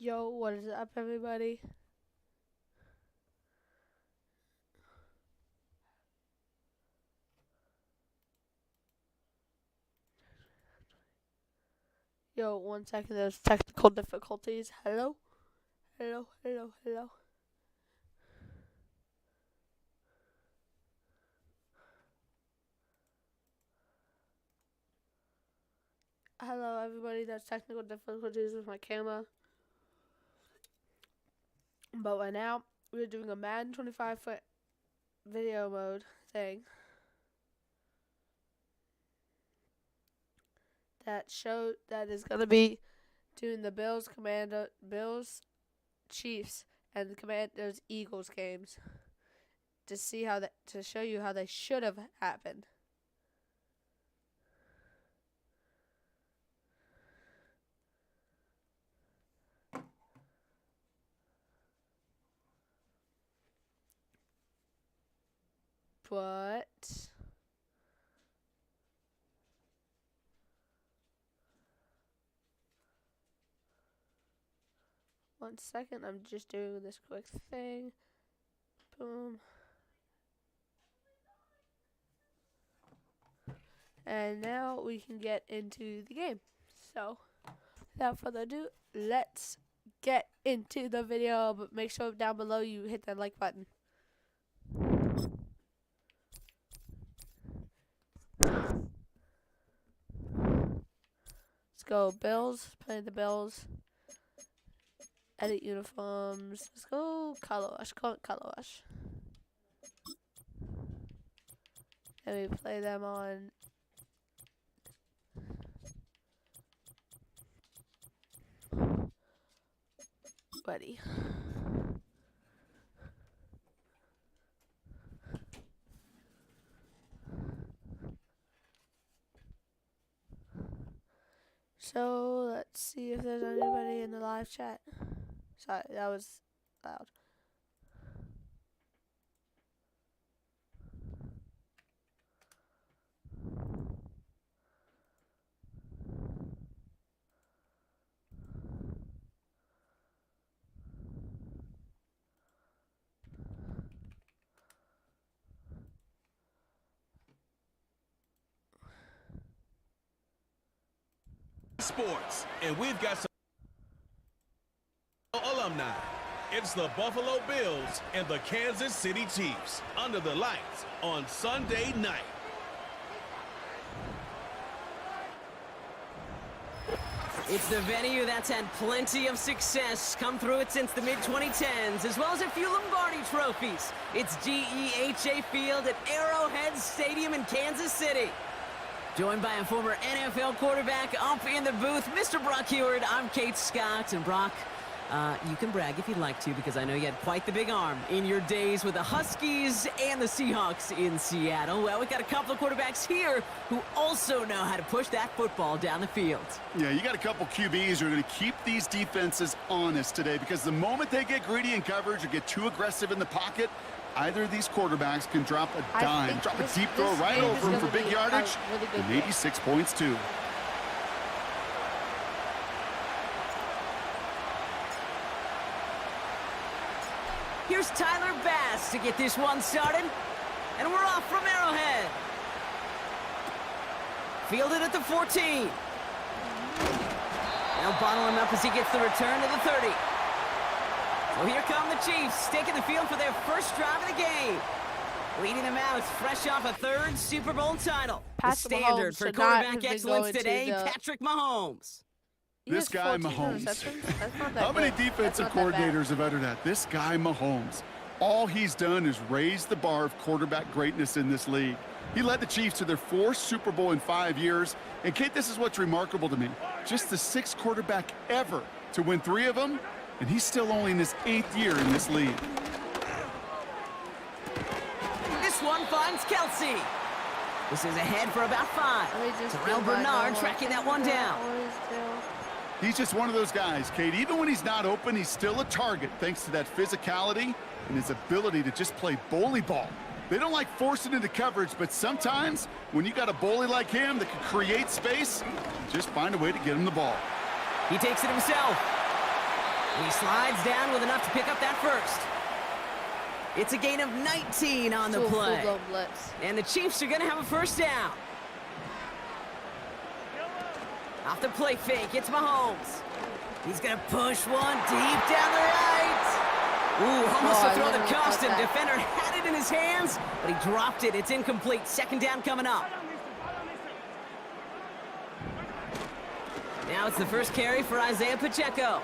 Yo, what is up, everybody? Yo, 1 second, there's technical difficulties. Hello? Hello, hello, hello. Hello, everybody, there's technical difficulties with my camera. But right now, we're doing a Madden 25-foot video mode thing. That is gonna be doing the Bills, Chiefs, and the Commanders, Eagles games to show you how they should have happened. But 1 second, I'm just doing this quick thing. Boom. And now we can get into the game. So, without further ado, let's get into the video. But make sure down below you hit that like button. Let's go Bills. Play the Bills. Edit uniforms. Let's go color wash. Call it color wash. And we play them on buddy. So let's see if there's anybody in the live chat. Sorry, that was loud. Sports, and we've got some alumni. It's the Buffalo Bills and the Kansas City Chiefs under the lights on Sunday night. It's the venue that's had plenty of success come through it since the mid-2010s, as well as a few Lombardi trophies. It's GEHA Field at Arrowhead Stadium in Kansas City. Joined by a former NFL quarterback up in the booth, Mr. Brock Heward. I'm Kate Scott, and Brock, you can brag if you'd like to, because I know you had quite the big arm in your days with the Huskies and the Seahawks in Seattle. Well, we've got a couple of quarterbacks here who also know how to push that football down the field. Yeah, you got a couple QBs who are going to keep these defenses honest today, because the moment they get greedy in coverage or get too aggressive in the pocket, either of these quarterbacks can drop a dime, drop a deep throw right over him for big yardage, and maybe 6 points too. Here's Tyler Bass to get this one started, and we're off from Arrowhead. Fielded at the 14. They'll bottle him up as he gets the return to the 30. So here come the Chiefs, taking the field for their first drive of the game. Leading them out, fresh off a third Super Bowl title. The standard for quarterback excellence today, Patrick Mahomes. This guy, Mahomes. How many defensive coordinators have uttered that? This guy, Mahomes. All he's done is raise the bar of quarterback greatness in this league. He led the Chiefs to their 4th Super Bowl in 5 years. And, Kate, this is what's remarkable to me. Just the 6th quarterback ever to win 3 of them, and he's still only in his 8th year in this league. This one finds Kelsey. This is ahead for about 5. Terrell Bernard tracking that one down. He's just one of those guys, Kate. Even when he's not open, he's still a target thanks to that physicality and his ability to just play bully ball. They don't like forcing into coverage, but sometimes when you got a bully like him that can create space, just find a way to get him the ball. He takes it himself. He slides down with enough to pick up that first. It's a gain of 19 on the play. And the Chiefs are going to have a first down. Off the play fake, it's Mahomes. He's going to push one deep down the right. Ooh, almost to throw the custom. Defender had it in his hands, but he dropped it. It's incomplete. Second down coming up. Now it's the first carry for Isaiah Pacheco.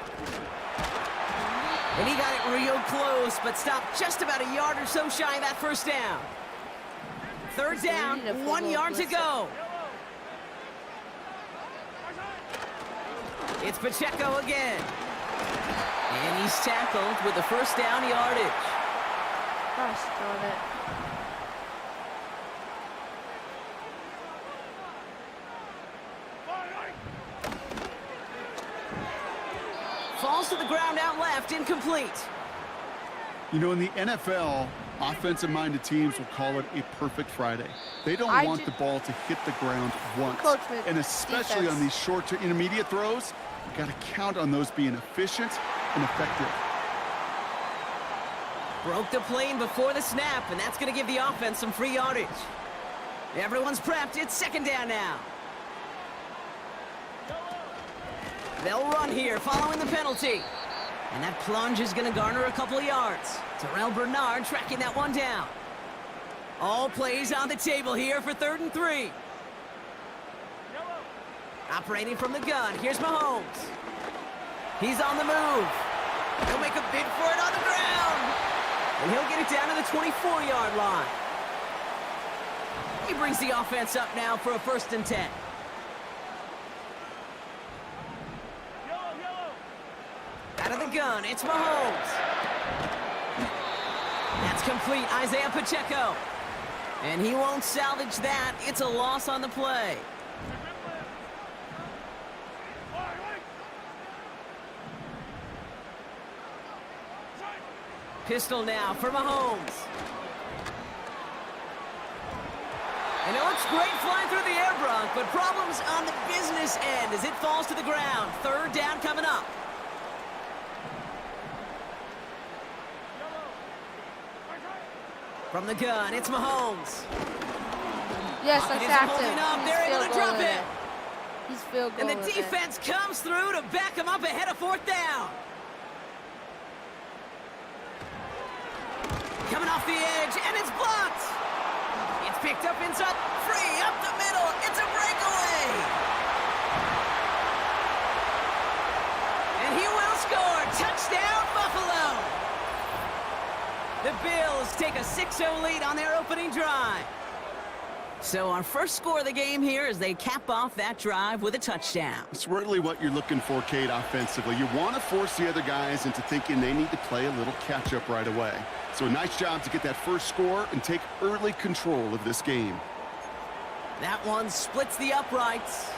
And he got it real close, but stopped just about a yard or so shy of that first down. Third down, 1 yard to go. It's Pacheco again. And he's tackled with the first down yardage. Gosh darn it. Falls to the ground out left, incomplete. You know, in the NFL, offensive-minded teams will call it a perfect Friday. They don't want the ball to hit the ground once. And especially on these short to intermediate throws, you got to count on those being efficient and effective. Broke the plane before the snap, and that's going to give the offense some free yardage. Everyone's prepped. It's second down now. They'll run here following the penalty. And that plunge is going to garner a couple of yards. Terrell Bernard tracking that one down. All plays on the table here for 3rd and 3. Operating from the gun, here's Mahomes. He's on the move. He'll make a bid for it on the ground. And he'll get it down to the 24-yard line. He brings the offense up now for a 1st and 10. Out of the gun, it's Mahomes. That's complete, Isaiah Pacheco. And he won't salvage that. It's a loss on the play. Pistol now for Mahomes. And it looks great flying through the air, Bronk, but problems on the business end as it falls to the ground. 3rd down coming up. From the gun, it's Mahomes. Yes, I sacked him. They're able to drop it. He's field goal. And the defense comes through to back him up ahead of 4th down. Coming off the edge, and it's blocked. It's picked up inside, free, up the middle. It's a breakaway. And he will score. Touchdown, Buffalo. The Bills take a 6-0 lead on their opening drive. So our first score of the game here as they cap off that drive with a touchdown. It's really what you're looking for, Kate, offensively. You want to force the other guys into thinking they need to play a little catch-up right away. So a nice job to get that first score and take early control of this game. That one splits the uprights.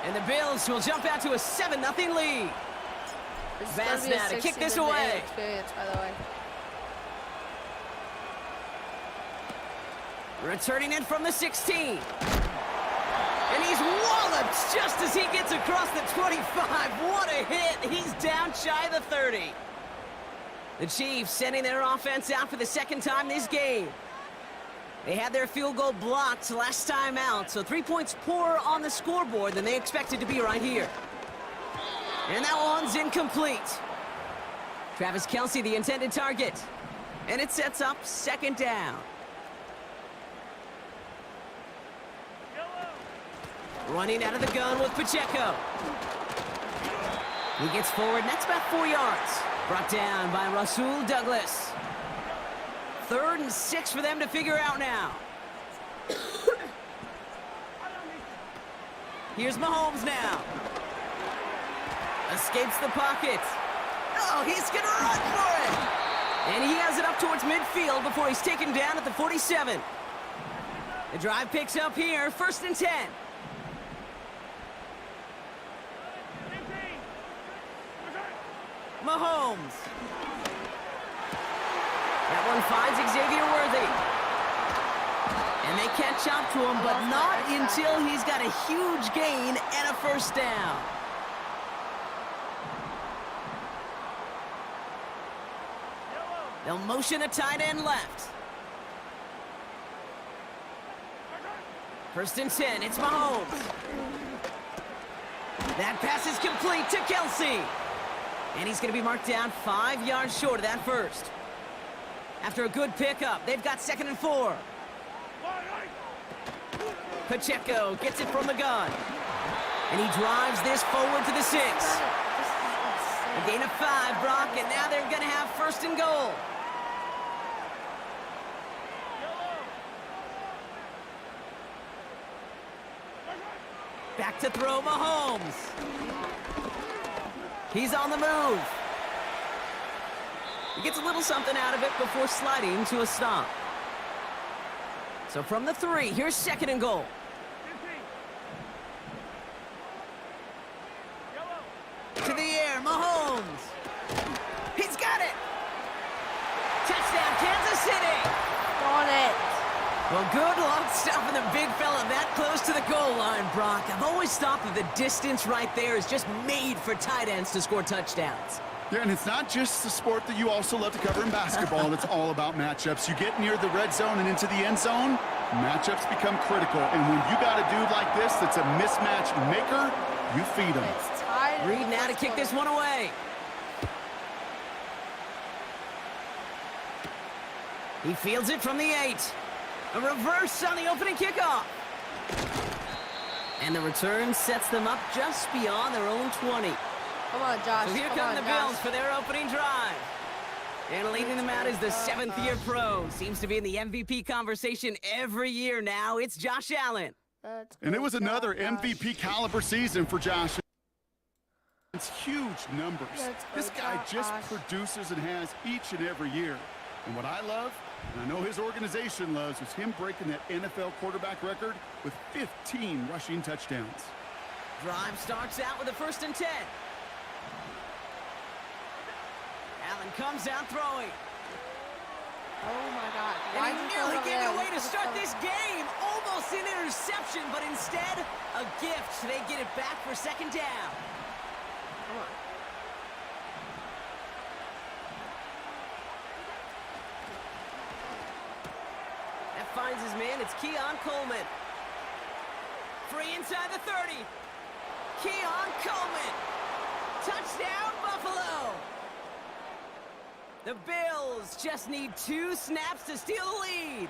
And the Bills will jump out to a 7-0 lead. Bass now to kick this away. By the way. Returning in from the 16. And he's walloped just as he gets across the 25. What a hit. He's down shy of the 30. The Chiefs sending their offense out for the 2nd time this game. They had their field goal blocked last time out, so 3 points poorer on the scoreboard than they expected to be right here. And that one's incomplete. Travis Kelce, the intended target. And it sets up 2nd down. Running out of the gun with Pacheco. He gets forward, and that's about 4 yards. Brought down by Rasul Douglas. 3rd and 6 for them to figure out now. Here's Mahomes now. Escapes the pocket. Oh, he's going to run for it. And he has it up towards midfield before he's taken down at the 47. The drive picks up here, 1st and 10. Mahomes. That one finds Xavier Worthy. And they catch up to him, but not until he's got a huge gain and a 1st down. They'll motion a tight end left. 1st and 10, it's Mahomes. That pass is complete to Kelsey. And he's going to be marked down 5 yards short of that first. After a good pickup, they've got 2nd and 4. Pacheco gets it from the gun. And he drives this forward to the 6. A gain of 5, Brock, and now they're going to have 1st and goal. Back to throw, Mahomes. He's on the move. He gets a little something out of it before sliding to a stop. So from the 3, here's 2nd and goal. To the air, Mahomes. He's got it. Touchdown, Kansas City. On it. Well, good luck stopping the big fella that close to the goal line, Brock. I've always thought that the distance right there is just made for tight ends to score touchdowns. Yeah, and it's not just the sport that you also love to cover in basketball. It's all about matchups. You get near the red zone and into the end zone, matchups become critical. And when you got a dude like this that's a mismatch maker, you feed him. Reed now to kick this one away. He fields it from the 8. A reverse on the opening kickoff. And the return sets them up just beyond their own 20. Come on, Josh. So here come the Bills for their opening drive. And leading them out is the 7th-year pro. Seems to be in the MVP conversation every year now. It's Josh Allen. And it was another MVP caliber season for Josh. It's huge numbers. This guy just produces and has each and every year. And what I love, and I know his organization loves, is him breaking that NFL quarterback record with 15 rushing touchdowns. Drive starts out with a 1st and 10. Allen comes out throwing. Oh, my God. And he nearly gave it away to start this game. Almost an interception, but instead, a gift. They get it back for 2nd down. Come on. That finds his man. It's Keon Coleman. Free inside the 30. Keon Coleman. Touchdown, Buffalo. The Bills just need 2 snaps to steal the lead.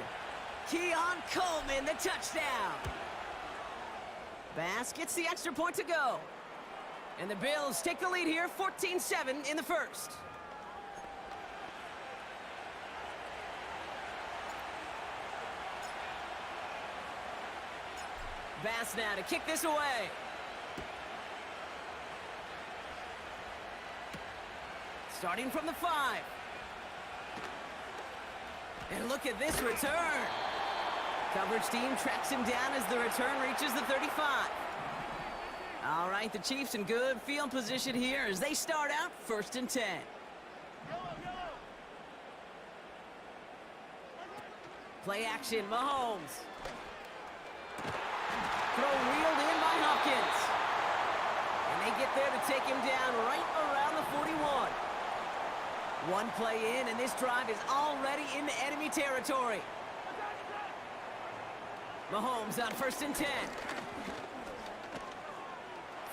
Keon Coleman, the touchdown. Bass gets the extra point to go. And the Bills take the lead here, 14-7 in the first. Bass now to kick this away. Starting from the 5. And look at this return. Coverage team tracks him down as the return reaches the 35. All right, the Chiefs in good field position here as they start out 1st and 10. Play action, Mahomes. Throw reeled in by Hopkins. And they get there to take him down right around the 41. One play in, and this drive is already into enemy territory. Mahomes on 1st and 10.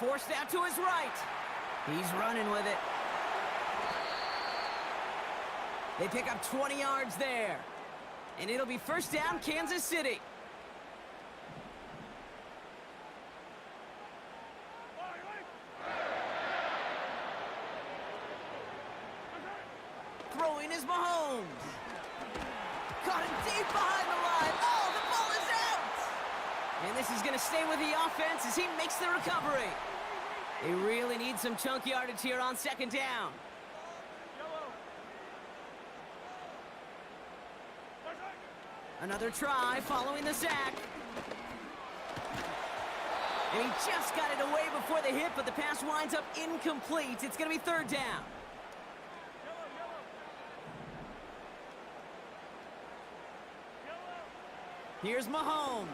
Forced out to his right. He's running with it. They pick up 20 yards there. And it'll be 1st down, Kansas City. Throwing is Mahomes. Caught him deep behind the line. Oh, the ball is out! And this is going to stay with the offense as he makes the recovery. They really need some chunk yardage here on 2nd down. Another try following the sack. And he just got it away before the hit, but the pass winds up incomplete. It's going to be 3rd down. Here's Mahomes.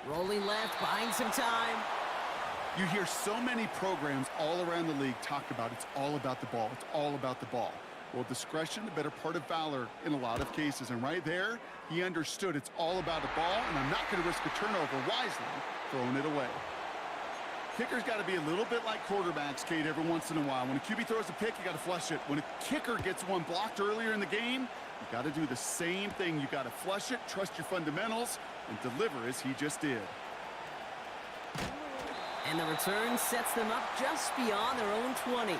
Rolling left, buying some time. You hear so many programs all around the league talk about it's all about the ball. It's all about the ball. Well, discretion, the better part of valor in a lot of cases. And right there, he understood it's all about the ball, and I'm not going to risk a turnover, wisely throwing it away. Kicker's got to be a little bit like quarterbacks, Kate, every once in a while. When a QB throws a pick, you got to flush it. When a kicker gets one blocked earlier in the game, you got to do the same thing. You got to flush it, trust your fundamentals, and deliver as he just did. And the return sets them up just beyond their own 20.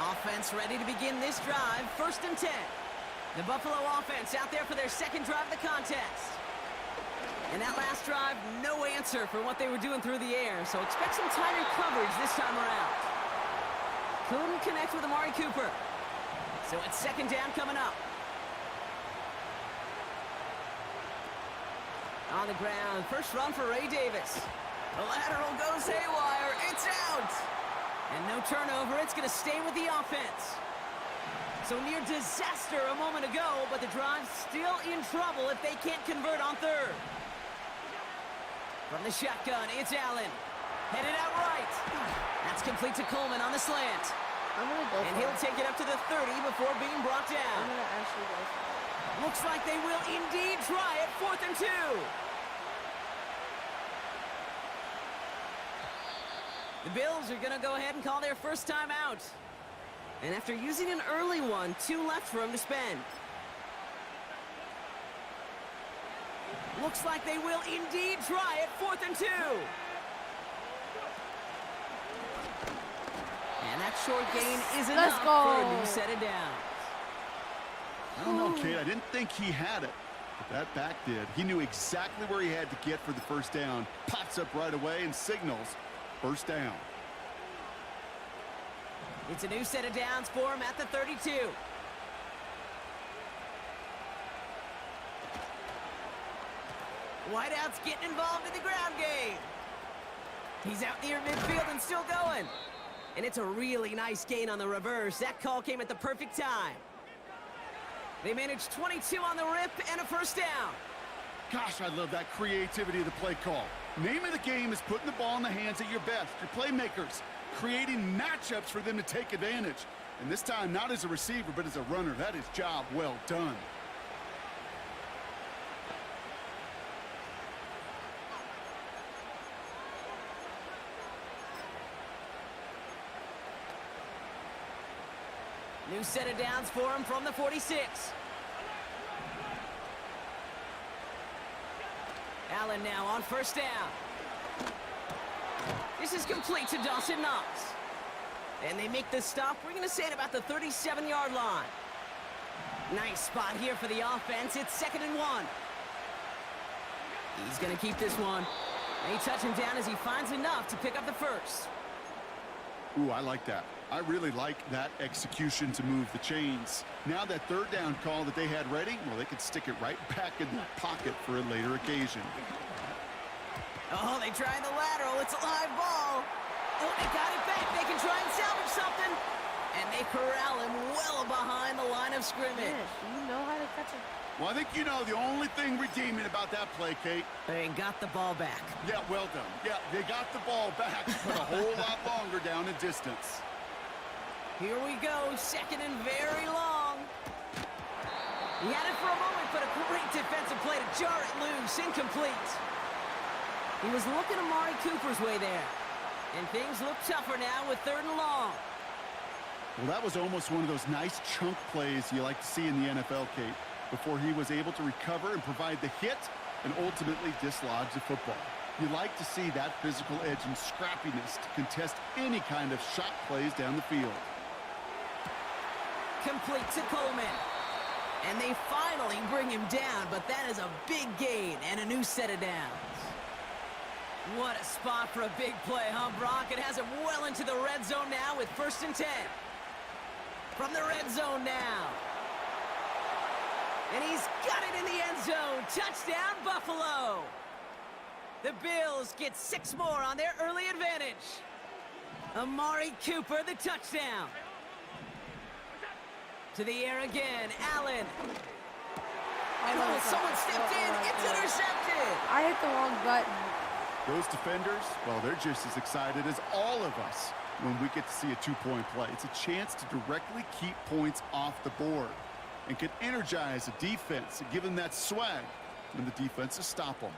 Offense ready to begin this drive, 1st and 10. The Buffalo offense out there for their second drive of the contest. And that last drive, no answer for what they were doing through the air, so expect some tighter coverage this time around. Couldn't connect with Amari Cooper. So it's 2nd down coming up. On the ground, first run for Ray Davis. The lateral goes haywire. It's out. And no turnover. It's going to stay with the offense. So near disaster a moment ago, but the drive's still in trouble if they can't convert on 3rd. From the shotgun, it's Allen. Headed out right. That's complete to Coleman on the slant. I'm going to go and he'll take it up to the 30 before being brought down. I'm going to actually go for it. Looks like they will indeed try it. 4th and 2. The Bills are going to go ahead and call their first timeout. And after using an early one, 2 left for him to spend. Looks like they will indeed try it. 4th and 2. And that short gain is enough for a new set of downs. I don't know, Kate. I didn't think he had it, but that back did. He knew exactly where he had to get for the first down. Pops up right away and signals first down. It's a new set of downs for him at the 32. Whiteout's getting involved in the ground game. He's out near midfield and still going. And it's a really nice gain on the reverse. That call came at the perfect time. They managed 22 on the rip and a first down. Gosh, I love that creativity of the play call. Name of the game is putting the ball in the hands of your best, your playmakers, creating matchups for them to take advantage. And this time, not as a receiver, but as a runner. That is job well done. New set of downs for him from the 46. Allen now on first down. This is complete to Dawson Knox. And they make the stop. We're going to say at about the 37-yard line. Nice spot here for the offense. It's 2nd and 1. He's going to keep this one. They touch him down as he finds enough to pick up the first. Ooh, I like that. I really like that execution to move the chains. Now that 3rd down call that they had ready, well, they could stick it right back in that pocket for a later occasion. Oh, they tried the lateral. It's a live ball. Oh, they got it back. They can try and salvage something. And they corral him well behind the line of scrimmage. Yeah, you know how to catch it. Well, I think you know the only thing redeeming about that play, Kate. They got the ball back. Yeah, well done. Yeah, they got the ball back, but a whole lot longer down in distance. Here we go, 2nd and very long. He had it for a moment, but a great defensive play to jar it loose, incomplete. He was looking Amari Cooper's way there. And things look tougher now with 3rd and long. Well, that was almost one of those nice chunk plays you like to see in the NFL, Kate, before he was able to recover and provide the hit and ultimately dislodge the football. You like to see that physical edge and scrappiness to contest any kind of shot plays down the field. Complete to Coleman. And they finally bring him down, but that is a big gain and a new set of downs. What a spot for a big play, huh, Brock? It has him well into the red zone now with 1st and 10. From the red zone now. And he's got it in the end zone. Touchdown, Buffalo. The Bills get 6 more on their early advantage. Amari Cooper, the touchdown. To the air again, Allen. And someone stepped in, it's intercepted. I hit the wrong button. Those defenders, well, they're just as excited as all of us when we get to see a two-point play. It's a chance to directly keep points off the board and can energize a defense and give them that swag when the defenses stop them.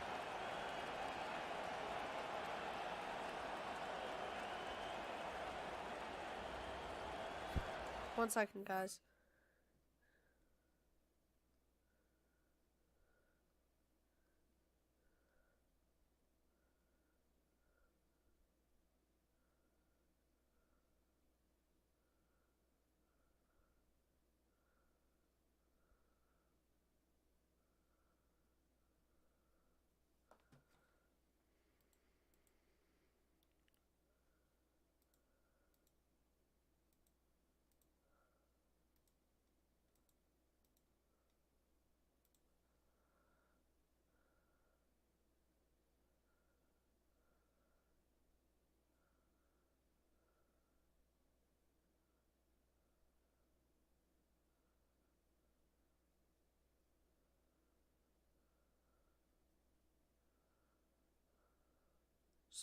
One second, guys.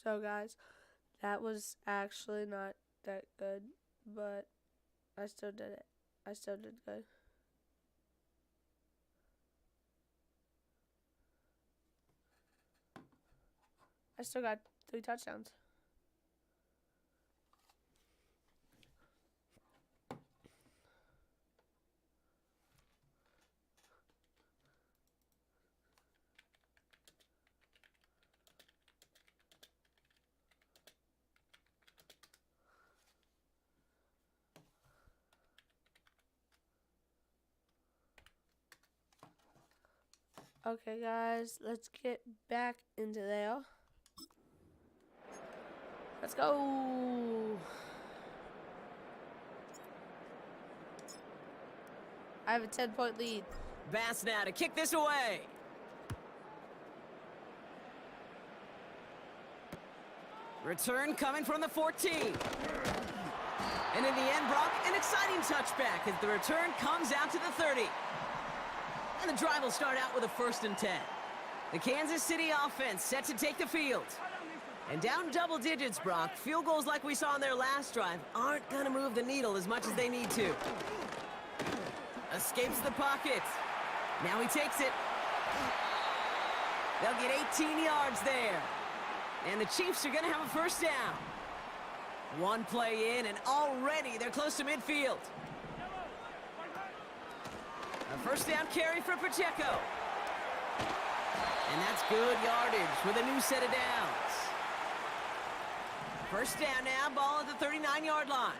So guys, that was actually not that good, but I still did it. I still did good. I still got 3 touchdowns. Okay, guys, let's get back into there. Let's go. I have a 10-point lead. Bass now to kick this away. Return coming from the 14. And in the end, Brock, an exciting touchback as the return comes out to the 30. And the drive will start out with a 1st and 10. The Kansas City offense set to take the field. And down double digits, Brock, field goals like we saw on their last drive aren't going to move the needle as much as they need to. Escapes the pocket. Now he takes it. They'll get 18 yards there. And the Chiefs are going to have a 1st down. One play in, and already they're close to midfield. A 1st down carry for Pacheco. And that's good yardage with a new set of downs. 1st down now, ball at the 39-yard line.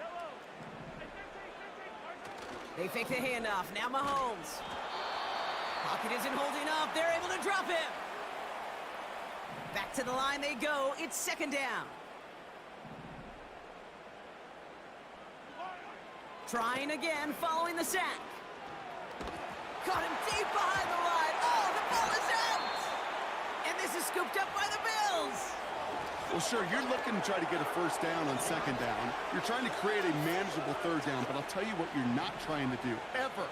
They fake the handoff. Now Mahomes. Pocket isn't holding up. They're able to drop him. Back to the line they go. It's 2nd down. Trying again following the sack. Caught him deep behind the line. Oh, the ball is out! And this is scooped up by the Bills. Well, sure, you're looking to try to get a 1st down on 2nd down. You're trying to create a manageable 3rd down, but I'll tell you what you're not trying to do, ever,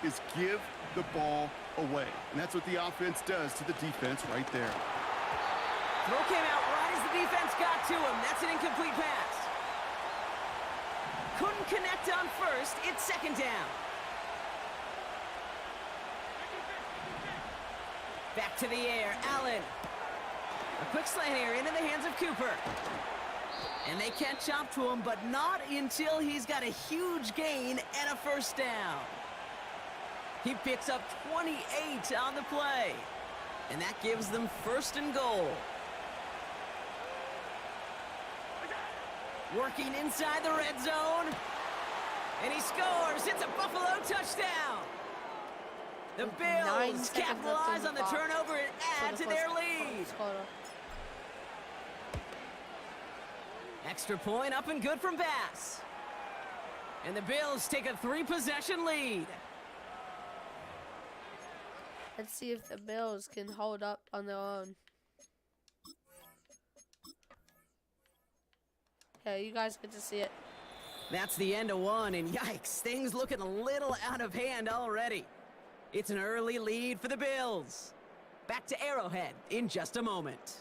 is give the ball away. And that's what the offense does to the defense right there. Throw came out right as the defense got to him. That's an incomplete pass. Couldn't connect on 1st. It's 2nd down. Back to the air, Allen. A quick slant here into the hands of Cooper. And they catch up to him, but not until he's got a huge gain and a 1st down. He picks up 28 on the play. And that gives them 1st and goal. Working inside the red zone. And he scores. It's a Buffalo touchdown. The Bills capitalize on the turnover and add to their lead. Extra point up and good from Bass. And the Bills take a 3-possession lead. Let's see if the Bills can hold up on their own. Yeah, you guys get to see it. That's the end of one, and yikes, things looking a little out of hand already. It's an early lead for the Bills. Back to Arrowhead in just a moment.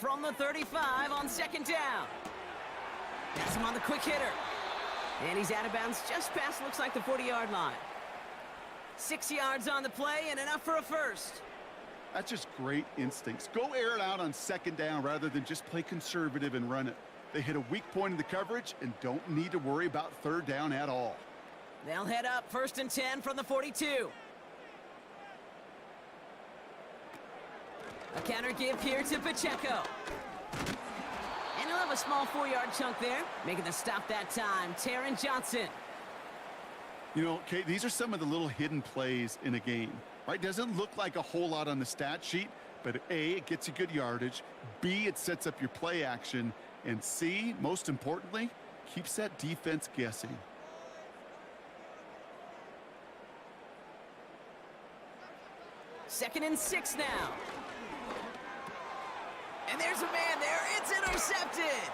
from the 35 on second down. That's him on the quick hitter. And he's out of bounds just past, looks like, the 40-yard line. 6 yards on the play and enough for a first. That's just great instincts. Go air it out on second down rather than just play conservative and run it. They hit a weak point in the coverage and don't need to worry about third down at all. They'll head up 1st and 10 from the 42. A counter give here to Pacheco. And he'll have a small 4-yard chunk there, making the stop that time. Taron Johnson. You know, Kate, these are some of the little hidden plays in a game, right? Doesn't look like a whole lot on the stat sheet, but A, it gets you good yardage. B, it sets up your play action. And C, most importantly, keeps that defense guessing. Second and 6 now. And there's a man there. It's intercepted.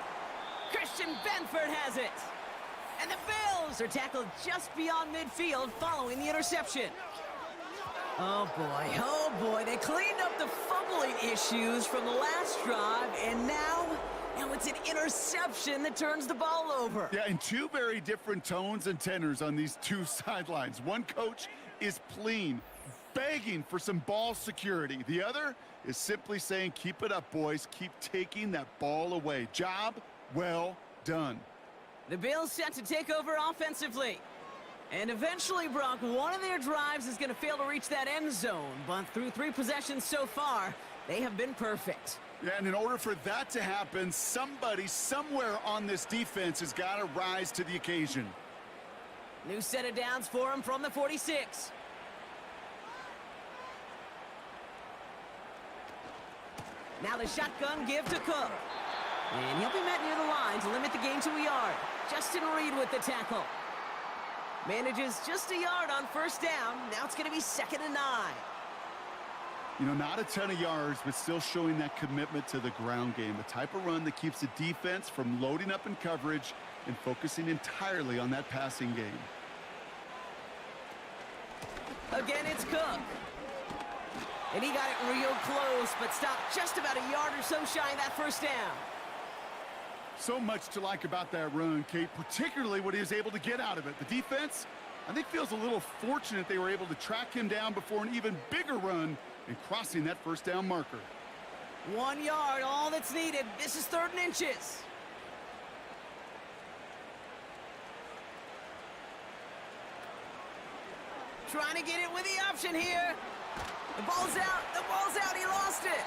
Christian Benford has it. And the Bills are tackled just beyond midfield following the interception. Oh boy, they cleaned up the fumbling issues from the last drive, and now it's an interception that turns the ball over. Yeah, and two very different tones and tenors on these two sidelines. One coach is pleading, begging for some ball security. The other is simply saying, keep it up, boys. Keep taking that ball away. Job well done. The Bills set to take over offensively. And eventually, Brock, one of their drives is going to fail to reach that end zone. But through 3 possessions so far, they have been perfect. Yeah, and in order for that to happen, somebody somewhere on this defense has got to rise to the occasion. New set of downs for him from the 46. Now the shotgun give to Cook. And he'll be met near the line to limit the gain to a yard. Justin Reed with the tackle. Manages just a yard on 1st down. Now it's going to be 2nd and 9. You know, not a ton of yards, but still showing that commitment to the ground game. The type of run that keeps the defense from loading up in coverage and focusing entirely on that passing game. Again, it's Cook. And he got it real close, but stopped just about a yard or so shy of that 1st down. So much to like about that run, Kate, particularly what he was able to get out of it. The defense, I think, feels a little fortunate they were able to track him down before an even bigger run and crossing that 1st down marker. 1 yard, all that's needed. This is 3rd and inches. Trying to get it with the option here. The ball's out, he lost it.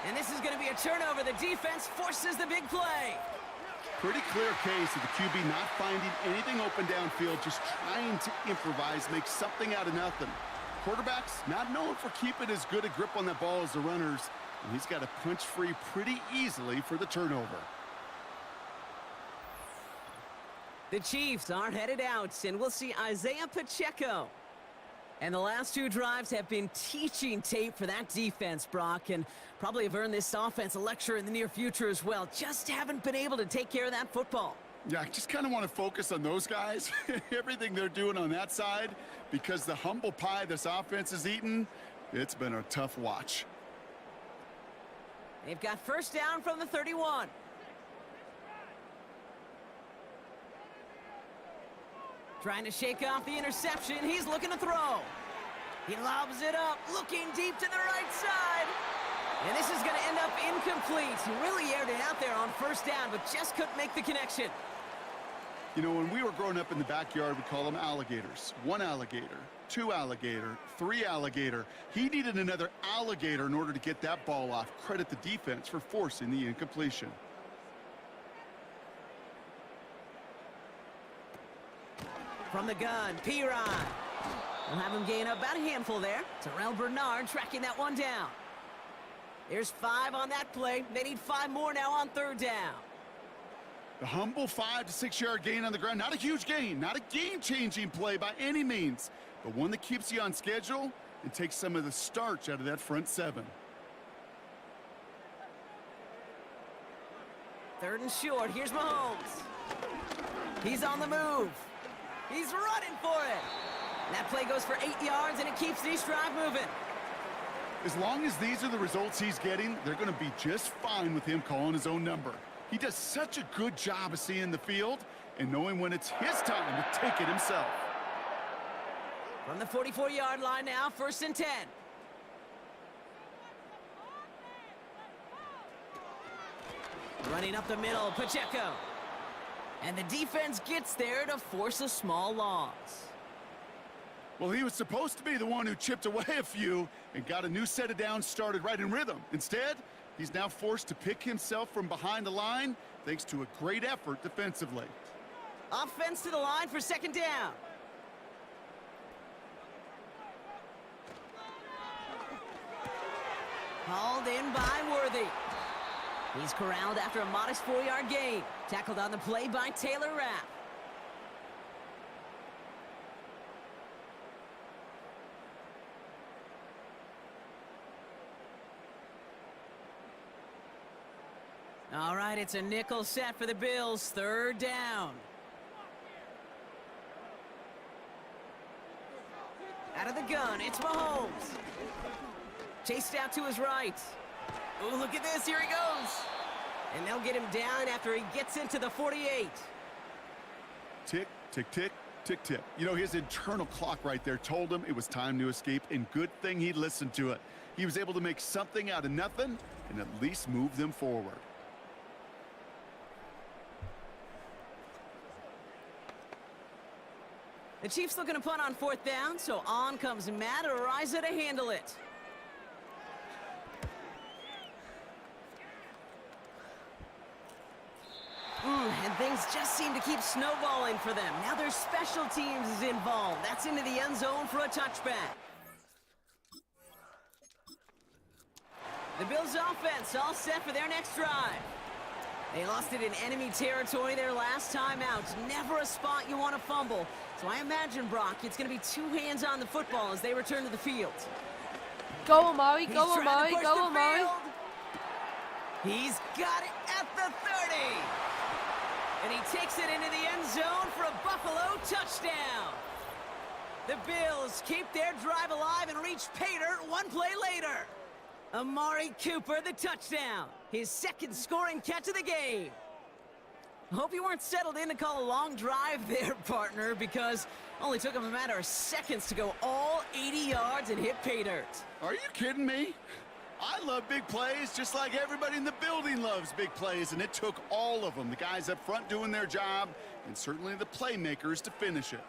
And this is going to be a turnover. The defense forces the big play. Pretty clear case of the QB not finding anything open downfield, just trying to improvise, make something out of nothing. Quarterbacks not known for keeping as good a grip on that ball as the runners, and he's got to punch free pretty easily for the turnover. The Chiefs are headed out, and we'll see Isaiah Pacheco. And the last 2 drives have been teaching tape for that defense, Brock, and probably have earned this offense a lecture in the near future as well. Just haven't been able to take care of that football. Yeah, I just kind of want to focus on those guys, everything they're doing on that side, because the humble pie this offense has eaten, it's been a tough watch. They've got 1st down from the 31. Trying to shake off the interception. He's looking to throw. He lobs it up, looking deep to the right side. And this is going to end up incomplete. He really aired it out there on 1st down, but just couldn't make the connection. You know, when we were growing up in the backyard, we call them alligators. 1 alligator, 2 alligator, 3 alligator. He needed another alligator in order to get that ball off. Credit the defense for forcing the incompletion. From the gun, Piron. We'll have him gain about a handful there. Terrell Bernard tracking that one down. There's 5 on that play. They need 5 more now on 3rd down. The humble 5 to 6 yard gain on the ground. Not a huge gain, not a game-changing play by any means, but one that keeps you on schedule and takes some of the starch out of that front 7. 3rd and short. Here's Mahomes. He's on the move. He's running for it. That play goes for 8 yards, and it keeps this drive moving. As long as these are the results he's getting, they're going to be just fine with him calling his own number. He does such a good job of seeing the field and knowing when it's his time to take it himself. From the 44-yard line now, 1st and 10. Running up the middle, Pacheco. And the defense gets there to force a small loss. Well, he was supposed to be the one who chipped away a few and got a new set of downs started right in rhythm. Instead, he's now forced to pick himself from behind the line thanks to a great effort defensively. Offense to the line for 2nd down. Hauled in by Worthy. He's corralled after a modest 4-yard gain. Tackled on the play by Taylor Rapp. All right, it's a nickel set for the Bills. 3rd down. Out of the gun, it's Mahomes. Chased out to his right. Oh, look at this. Here he goes. And they'll get him down after he gets into the 48. Tick, tick, tick, tick, tick. You know, his internal clock right there told him it was time to escape, and good thing he listened to it. He was able to make something out of nothing and at least move them forward. The Chiefs looking to punt on 4th down, so on comes Matt Araiza to handle it. And things just seem to keep snowballing for them. Now their special teams is involved. That's into the end zone for a touchback. The Bills' offense all set for their next drive. They lost it in enemy territory their last time out. Never a spot you want to fumble. So I imagine, Brock, it's going to be 2 hands on the football as they return to the field. Go, Amari. Go, Amari. Go, Amari. He's got it at the 30. And he takes it into the end zone for a Buffalo touchdown. The Bills keep their drive alive and reach pay dirt 1 play later. Amari Cooper, the touchdown. His 2nd scoring catch of the game. Hope you weren't settled in to call a long drive there, partner, because only took him a matter of seconds to go all 80 yards and hit pay dirt. Are you kidding me? I love big plays just like everybody in the building loves big plays, and it took all of them, the guys up front doing their job, and certainly the playmakers to finish it.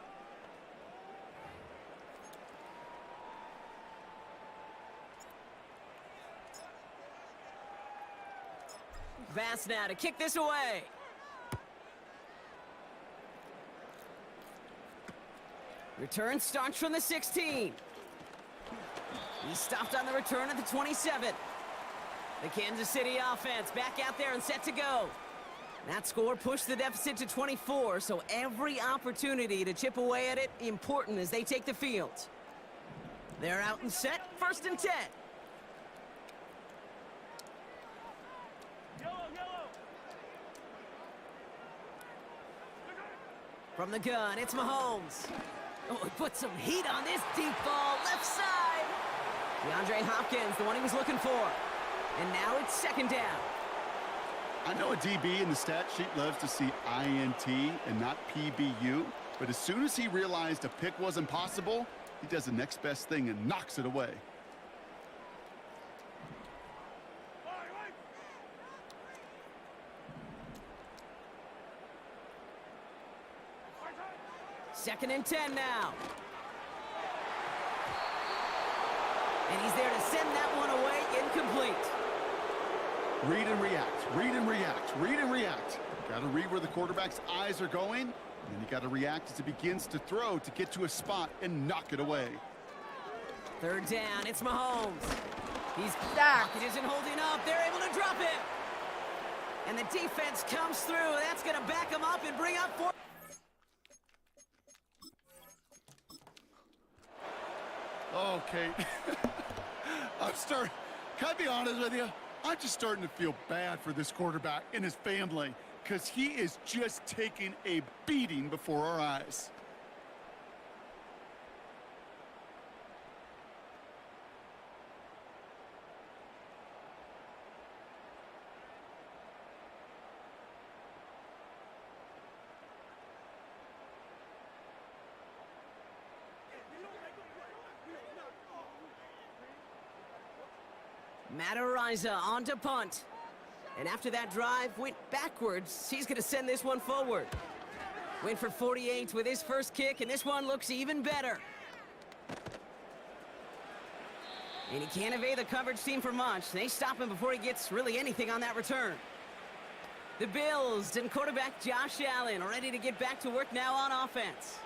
Bass now to kick this away. Return starts from the 16. He stopped on the return at the 27. The Kansas City offense back out there and set to go. That score pushed the deficit to 24, so every opportunity to chip away at it important as they take the field. They're out and set, 1st and 10. From the gun, it's Mahomes. Oh, he put some heat on this deep ball, left side. DeAndre Hopkins, the one he was looking for. And now it's 2nd down. I know a DB in the stat sheet loves to see INT and not PBU, but as soon as he realized a pick wasn't possible, he does the next best thing and knocks it away. Second and 10 now. And he's there to send that one away, incomplete. Read and react, read and react, read and react. Got to read where the quarterback's eyes are going, and then you got to react as he begins to throw to get to a spot and knock it away. 3rd down, it's Mahomes. He's Sacked. It isn't holding up. They're able to drop him. And the defense comes through. That's going to back him up and bring up 4. Okay. Can I be honest with you? I'm just starting to feel bad for this quarterback and his family because he is just taking a beating before our eyes. Matariza on to punt. And after that drive went backwards, he's going to send this one forward. Went for 48 with his first kick, and this one looks even better. And he can't evade the coverage team for much. They stop him before he gets really anything on that return. The Bills and quarterback Josh Allen are ready to get back to work now on offense.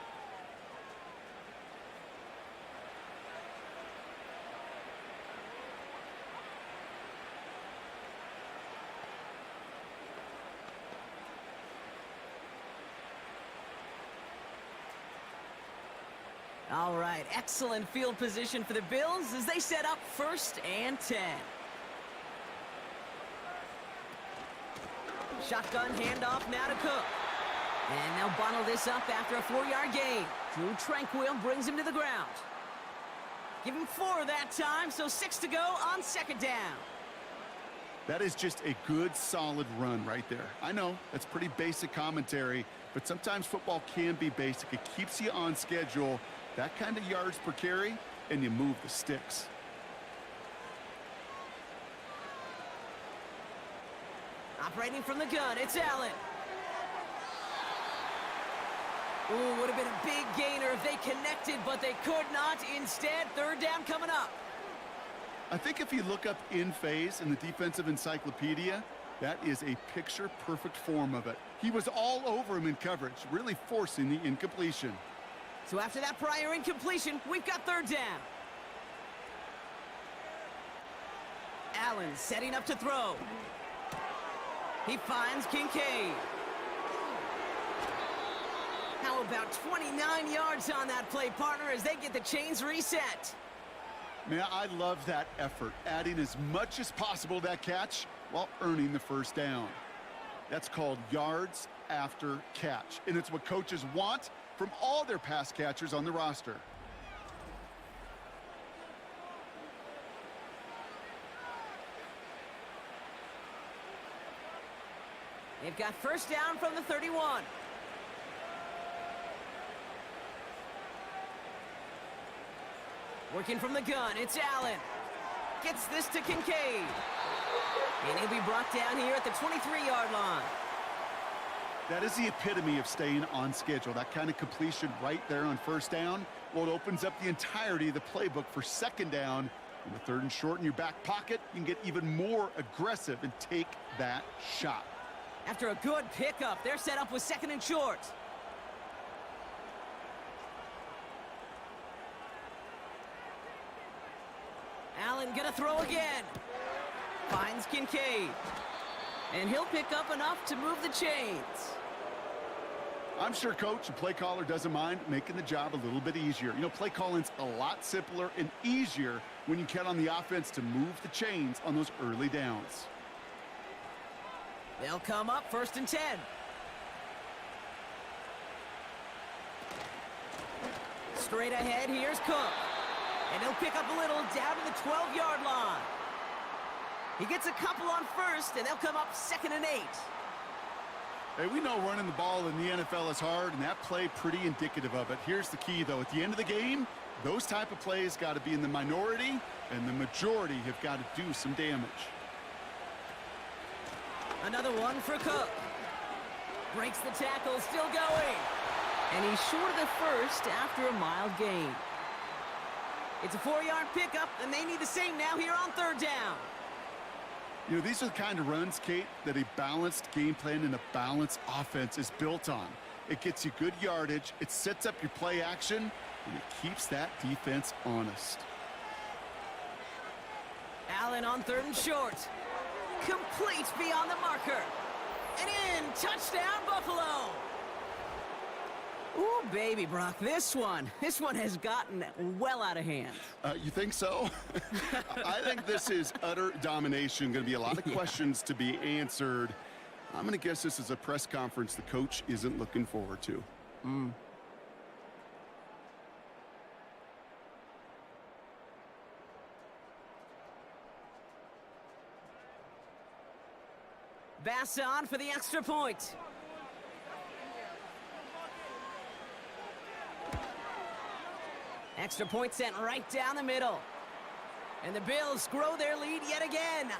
All right, excellent field position for the Bills as they set up 1st and 10. Shotgun handoff now to Cook. And they'll bottle this up after a 4-yard gain. Drew Tranquil brings him to the ground. Give him 4 that time, so 6 to go on 2nd down. That is just a good, solid run right there. I know, that's pretty basic commentary, but sometimes football can be basic. It keeps you on schedule. That kind of yards per carry, and you move the sticks. Operating from the gun, it's Allen. Ooh, would have been a big gainer if they connected, but they could not. Instead, 3rd down coming up. I think if you look up in phase in the defensive encyclopedia, that is a picture-perfect form of it. He was all over him in coverage, really forcing the incompletion. So after that prior incompletion, we've got 3rd down. Allen setting up to throw. He finds Kincaid. How about 29 yards on that play, partner, as they get the chains reset? Man, I love that effort, adding as much as possible to that catch while earning the 1st down. That's called yards after catch, and it's what coaches want from all their pass catchers on the roster. They've got 1st down from the 31. Working from the gun, it's Allen. Gets this to Kincaid. And he'll be brought down here at the 23-yard line. That is the epitome of staying on schedule. That kind of completion right there on 1st down. Well, it opens up the entirety of the playbook for 2nd down. And with 3rd and short in your back pocket, you can get even more aggressive and take that shot. After a good pickup, they're set up with 2nd and short. Allen gonna throw again. Finds Kincaid. And he'll pick up enough to move the chains. I'm sure coach and play caller doesn't mind making the job a little bit easier. You know, play calling's a lot simpler and easier when you count on the offense to move the chains on those early downs. They'll come up 1st and 10. Straight ahead, here's Cook. And he'll pick up a little down to the 12-yard line. He gets a couple on 1st, and they'll come up 2nd and 8. Hey, we know running the ball in the NFL is hard, and that play pretty indicative of it. Here's the key, though. At the end of the game, those type of plays got to be in the minority, and the majority have got to do some damage. Another one for Cook. Breaks the tackle, still going. And he's short of the 1st after a mild gain. It's a 4-yard pickup, and they need the same now here on 3rd down. You know, these are the kind of runs, Kate, that a balanced game plan and a balanced offense is built on. It gets you good yardage, it sets up your play action, and it keeps that defense honest. Allen on 3rd and short. Complete beyond the marker. And in, touchdown Buffalo. Ooh, baby, Brock, this one has gotten well out of hand. You think so? I think this is utter domination. Going to be a lot of questions to be answered. I'm going to guess this is a press conference the coach isn't looking forward to. Bass on for the extra point. Extra point sent right down the middle. And the Bills grow their lead yet again.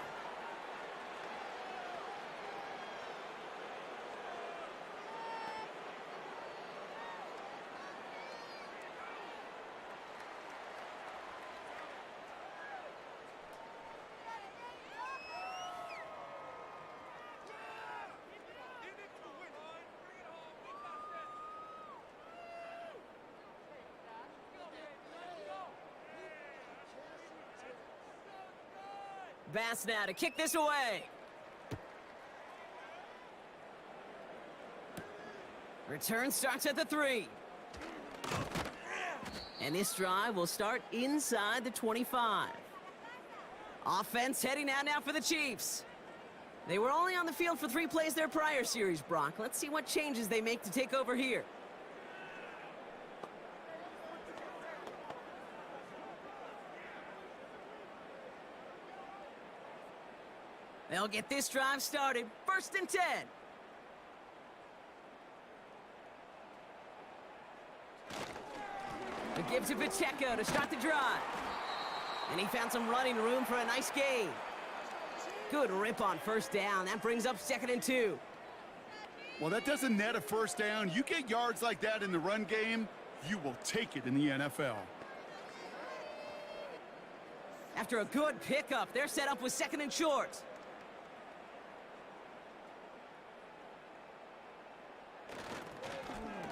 Bass now to kick this away. Return starts at the 3. And this drive will start inside the 25. Offense heading out now for the Chiefs. They were only on the field for 3 plays their prior series, Brock. Let's see what changes they make to take over here. They'll get this drive started. 1st and 10. The give to Pacheco to start the drive. And he found some running room for a nice gain. Good rip on 1st down. That brings up 2nd and 2. Well, that doesn't net a 1st down. You get yards like that in the run game, you will take it in the NFL. After a good pickup, they're set up with 2nd and short.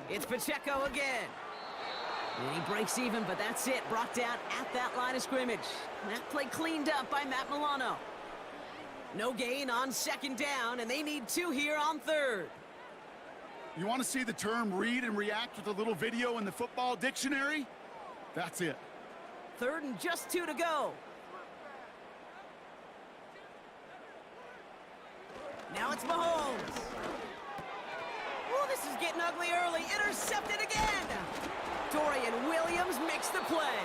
It's Pacheco again. And he breaks even, but that's it. Brought down at that line of scrimmage. That play cleaned up by Matt Milano. No gain on 2nd down, and they need 2 here on 3rd. You want to see the term read and react with a little video in the football dictionary? That's it. 3rd and just 2 to go. Now it's Mahomes. Oh, this is getting ugly early. Intercepted again. Dorian Williams makes the play.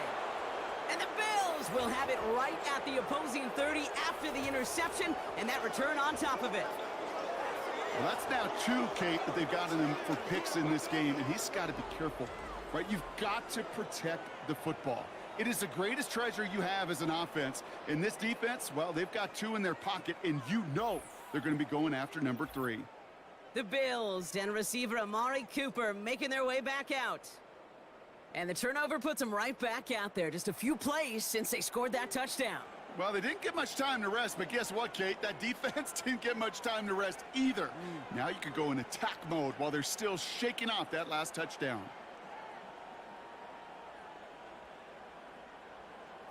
And the Bills will have it right at the opposing 30 after the interception, and that return on top of it. Well, that's now 2, Kate, that they've gotten him for picks in this game, and he's got to be careful, right? You've got to protect the football. It is the greatest treasure you have as an offense. In this defense, well, they've got 2 in their pocket, and you know they're going to be going after number 3. The Bills and receiver Amari Cooper making their way back out. And the turnover puts them right back out there. Just a few plays since they scored that touchdown. Well, they didn't get much time to rest, but guess what, Kate? That defense didn't get much time to rest either. Now you could go in attack mode while they're still shaking off that last touchdown.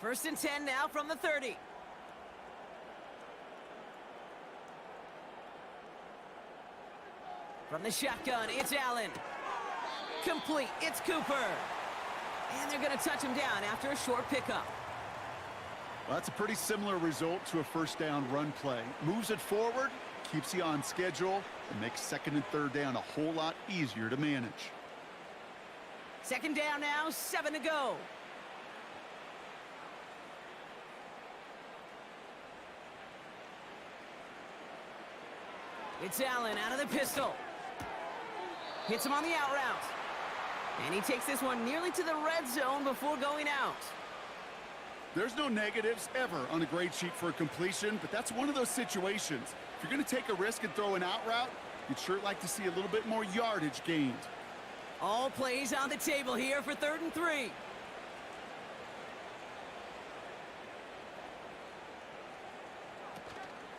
1st and 10 now from the 30. From the shotgun, it's Allen. Complete, it's Cooper. And they're going to touch him down after a short pickup. Well, that's a pretty similar result to a 1st down run play. Moves it forward, keeps you on schedule, and makes 2nd and 3rd down a whole lot easier to manage. 2nd down now, 7 to go. It's Allen out of the pistol. Hits him on the out route. And he takes this one nearly to the red zone before going out. There's no negatives ever on a grade sheet for a completion, but that's one of those situations. If you're going to take a risk and throw an out route, you'd sure like to see a little bit more yardage gained. All plays on the table here for 3rd and 3.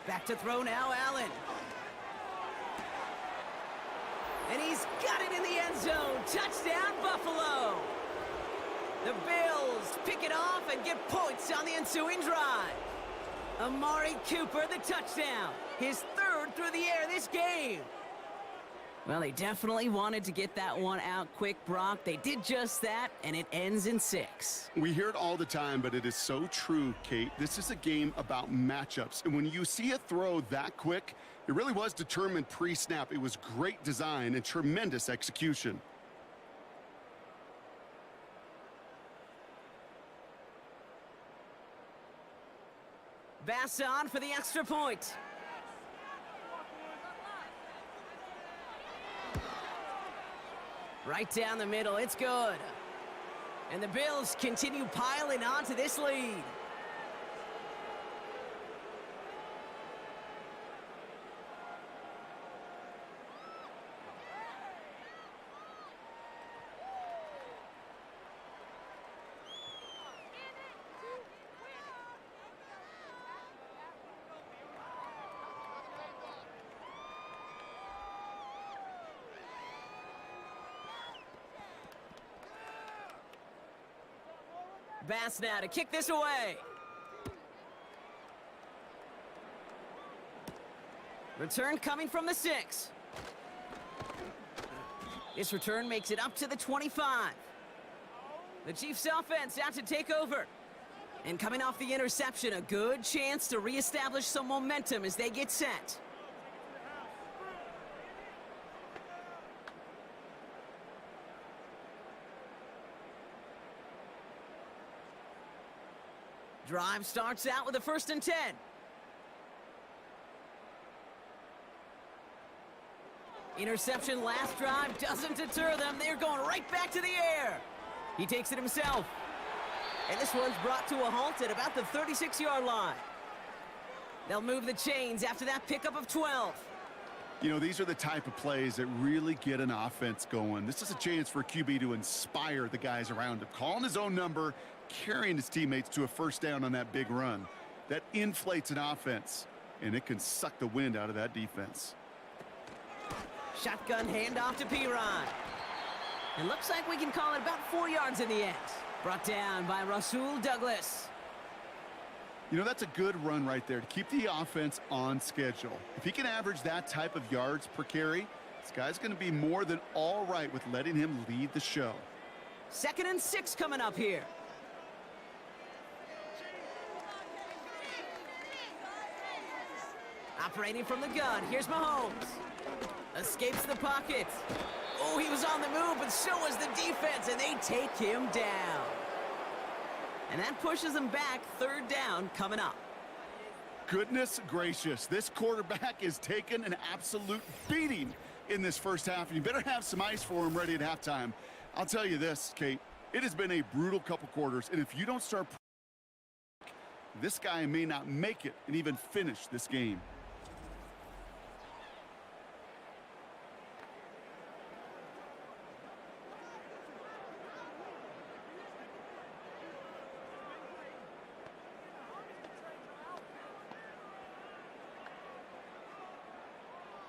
Back to throw now, Allen. And he's got it in the end zone. Touchdown, Buffalo. The Bills pick it off and get points on the ensuing drive. Amari Cooper, the touchdown. His 3rd through the air this game. Well, they definitely wanted to get that one out quick, Brock. They did just that, and it ends in 6. We hear it all the time, but it is so true, Kate. This is a game about matchups. And when you see a throw that quick, it really was determined pre-snap. It was great design and tremendous execution. Bass on for the extra point. Right down the middle, it's good. And the Bills continue piling on to this lead. Bass now to kick this away. Return coming from the 6. This return makes it up to the 25. The Chiefs offense out to take over. And coming off the interception, a good chance to reestablish some momentum as they get set. Drive starts out with a 1st and 10. Interception last drive doesn't deter them. They're going right back to the air. He takes it himself. And this one's brought to a halt at about the 36-yard line. They'll move the chains after that pickup of 12. You know, these are the type of plays that really get an offense going. This is a chance for a QB to inspire the guys around him. Calling his own number, carrying his teammates to a 1st down on that big run. That inflates an offense, and it can suck the wind out of that defense. Shotgun handoff to P-Ron. It looks like we can call it about 4 yards in the end. Brought down by Rasul Douglas. You know, that's a good run right there to keep the offense on schedule. If he can average that type of yards per carry, this guy's going to be more than all right with letting him lead the show. 2nd and 6 coming up here. Operating from the gun, here's Mahomes. Escapes the pocket. Oh, he was on the move, but so was the defense, and they take him down. And that pushes him back. 3rd down coming up. Goodness gracious, this quarterback is taking an absolute beating in this first half, and you better have some ice for him ready at halftime. I'll tell you this, Kate, it has been a brutal couple quarters, and if you don't start, this guy may not make it and even finish this game.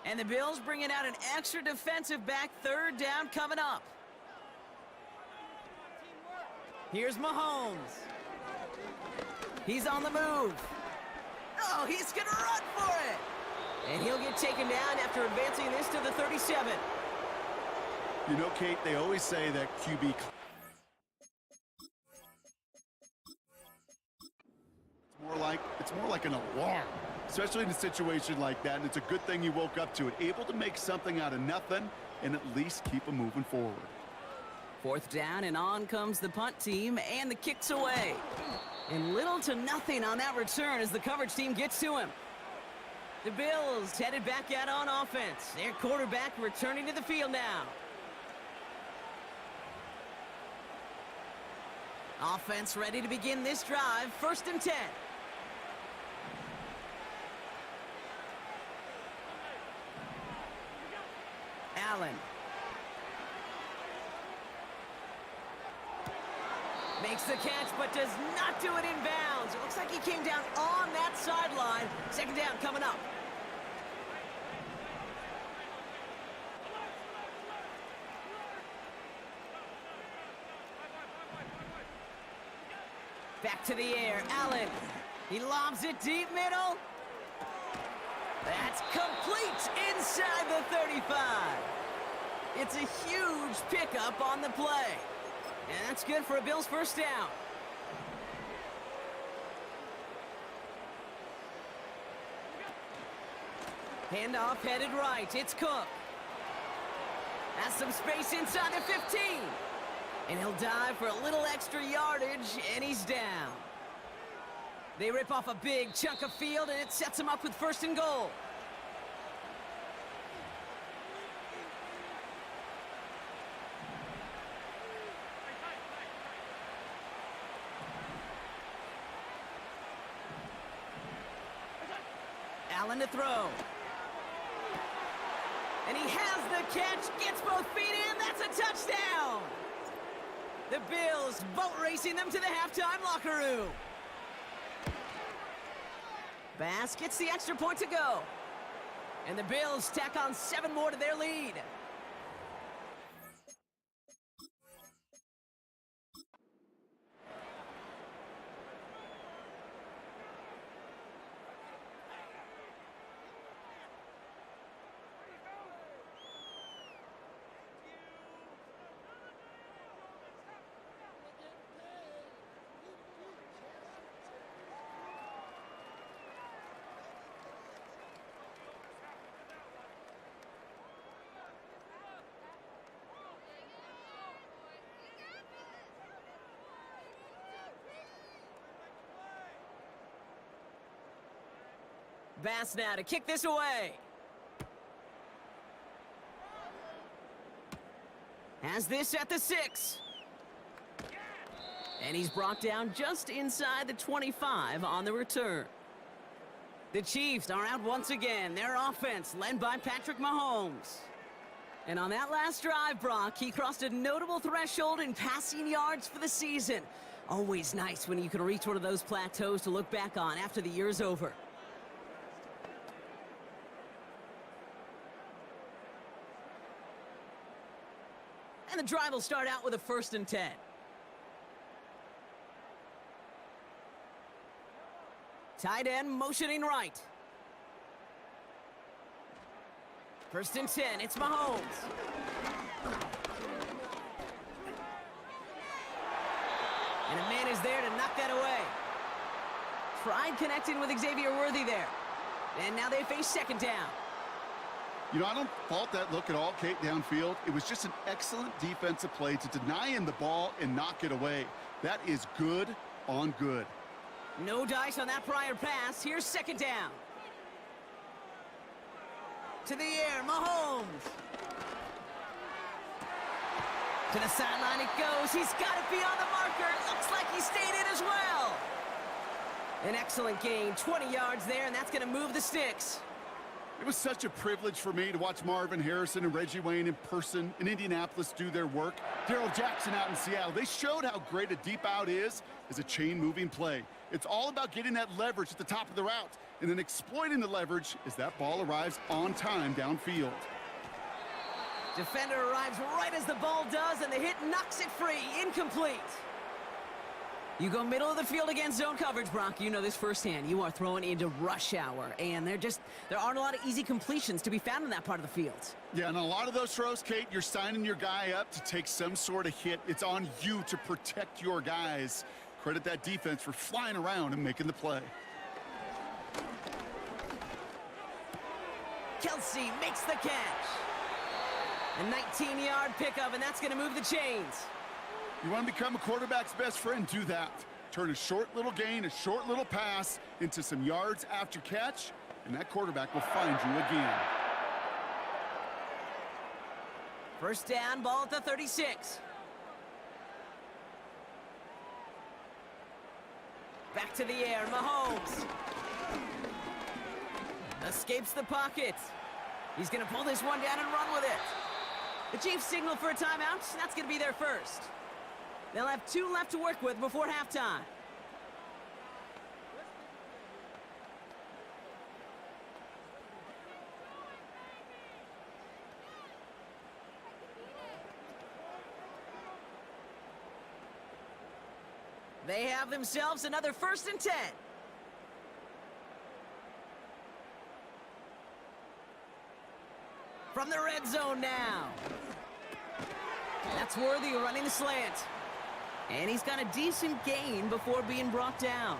And the Bills bringing out an extra defensive back. 3rd down coming up. Here's Mahomes. He's on the move. Oh, he's going to run for it. And he'll get taken down after advancing this to the 37. You know, Kate, they always say that QB... It's more like an alarm, especially in a situation like that, and it's a good thing you woke up to it, able to make something out of nothing and at least keep them moving forward. 4th down, and on comes the punt team, and the kick's away. And little to nothing on that return as the coverage team gets to him. The Bills headed back out on offense. Their quarterback returning to the field now. Offense ready to begin this drive. 1st and 10. Allen. Makes the catch, but does not do it in bounds. It looks like he came down on that sideline. 2nd down coming up. Back to the air, Allen. He lobs it deep middle. That's complete inside the 35. It's a huge pickup on the play. And that's good for a Bills 1st down. Handoff headed right. It's Cook. Has some space inside the 15. And he'll dive for a little extra yardage, and he's down. They rip off a big chunk of field, and it sets him up with 1st and goal. Allen to throw. And he has the catch, gets both feet in, that's a touchdown! The Bills boat racing them to the halftime locker room. Bass gets the extra point to go. And the Bills tack on 7 more to their lead. Bass now to kick this away. Has this at the 6. And he's brought down just inside the 25 on the return. The Chiefs are out once again. Their offense led by Patrick Mahomes. And on that last drive, Brock, he crossed a notable threshold in passing yards for the season. Always nice when you can reach one of those plateaus to look back on after the year's over. And the drive will start out with a 1st and 10. Tight end motioning right. 1st and 10, it's Mahomes. And a man is there to knock that away. Tried connecting with Xavier Worthy there. And now they face 2nd down. You know, I don't fault that look at all, Kate, downfield. It was just an excellent defensive play to deny him the ball and knock it away. That is good on good. No dice on that prior pass. Here's 2nd down. To the air, Mahomes. To the sideline it goes. He's got it beyond the marker. It looks like he stayed in as well. An excellent gain, 20 yards there, and that's going to move the sticks. It was such a privilege for me to watch Marvin Harrison and Reggie Wayne in person in Indianapolis do their work. Darrell Jackson out in Seattle. They showed how great a deep out is as a chain-moving play. It's all about getting that leverage at the top of the route and then exploiting the leverage as that ball arrives on time downfield. Defender arrives right as the ball does, and the hit knocks it free. Incomplete. You go middle of the field against zone coverage, Brock. You know this firsthand. You are throwing into rush hour, and there aren't a lot of easy completions to be found in that part of the field. Yeah, and a lot of those throws, Kate, you're signing your guy up to take some sort of hit. It's on you to protect your guys. Credit that defense for flying around and making the play. Kelsey makes the catch. A 19-yard pickup, and that's going to move the chains. You want to become a quarterback's best friend, do that. Turn a short little gain, a short little pass into some yards after catch, and that quarterback will find you again. 1st down, ball at the 36. Back to the air, Mahomes. Escapes the pocket. He's going to pull this one down and run with it. The Chiefs signal for a timeout. That's going to be their first. They'll have 2 left to work with before halftime. They have themselves another 1st and 10. From the red zone now. That's Worthy running the slant. And he's got a decent gain before being brought down.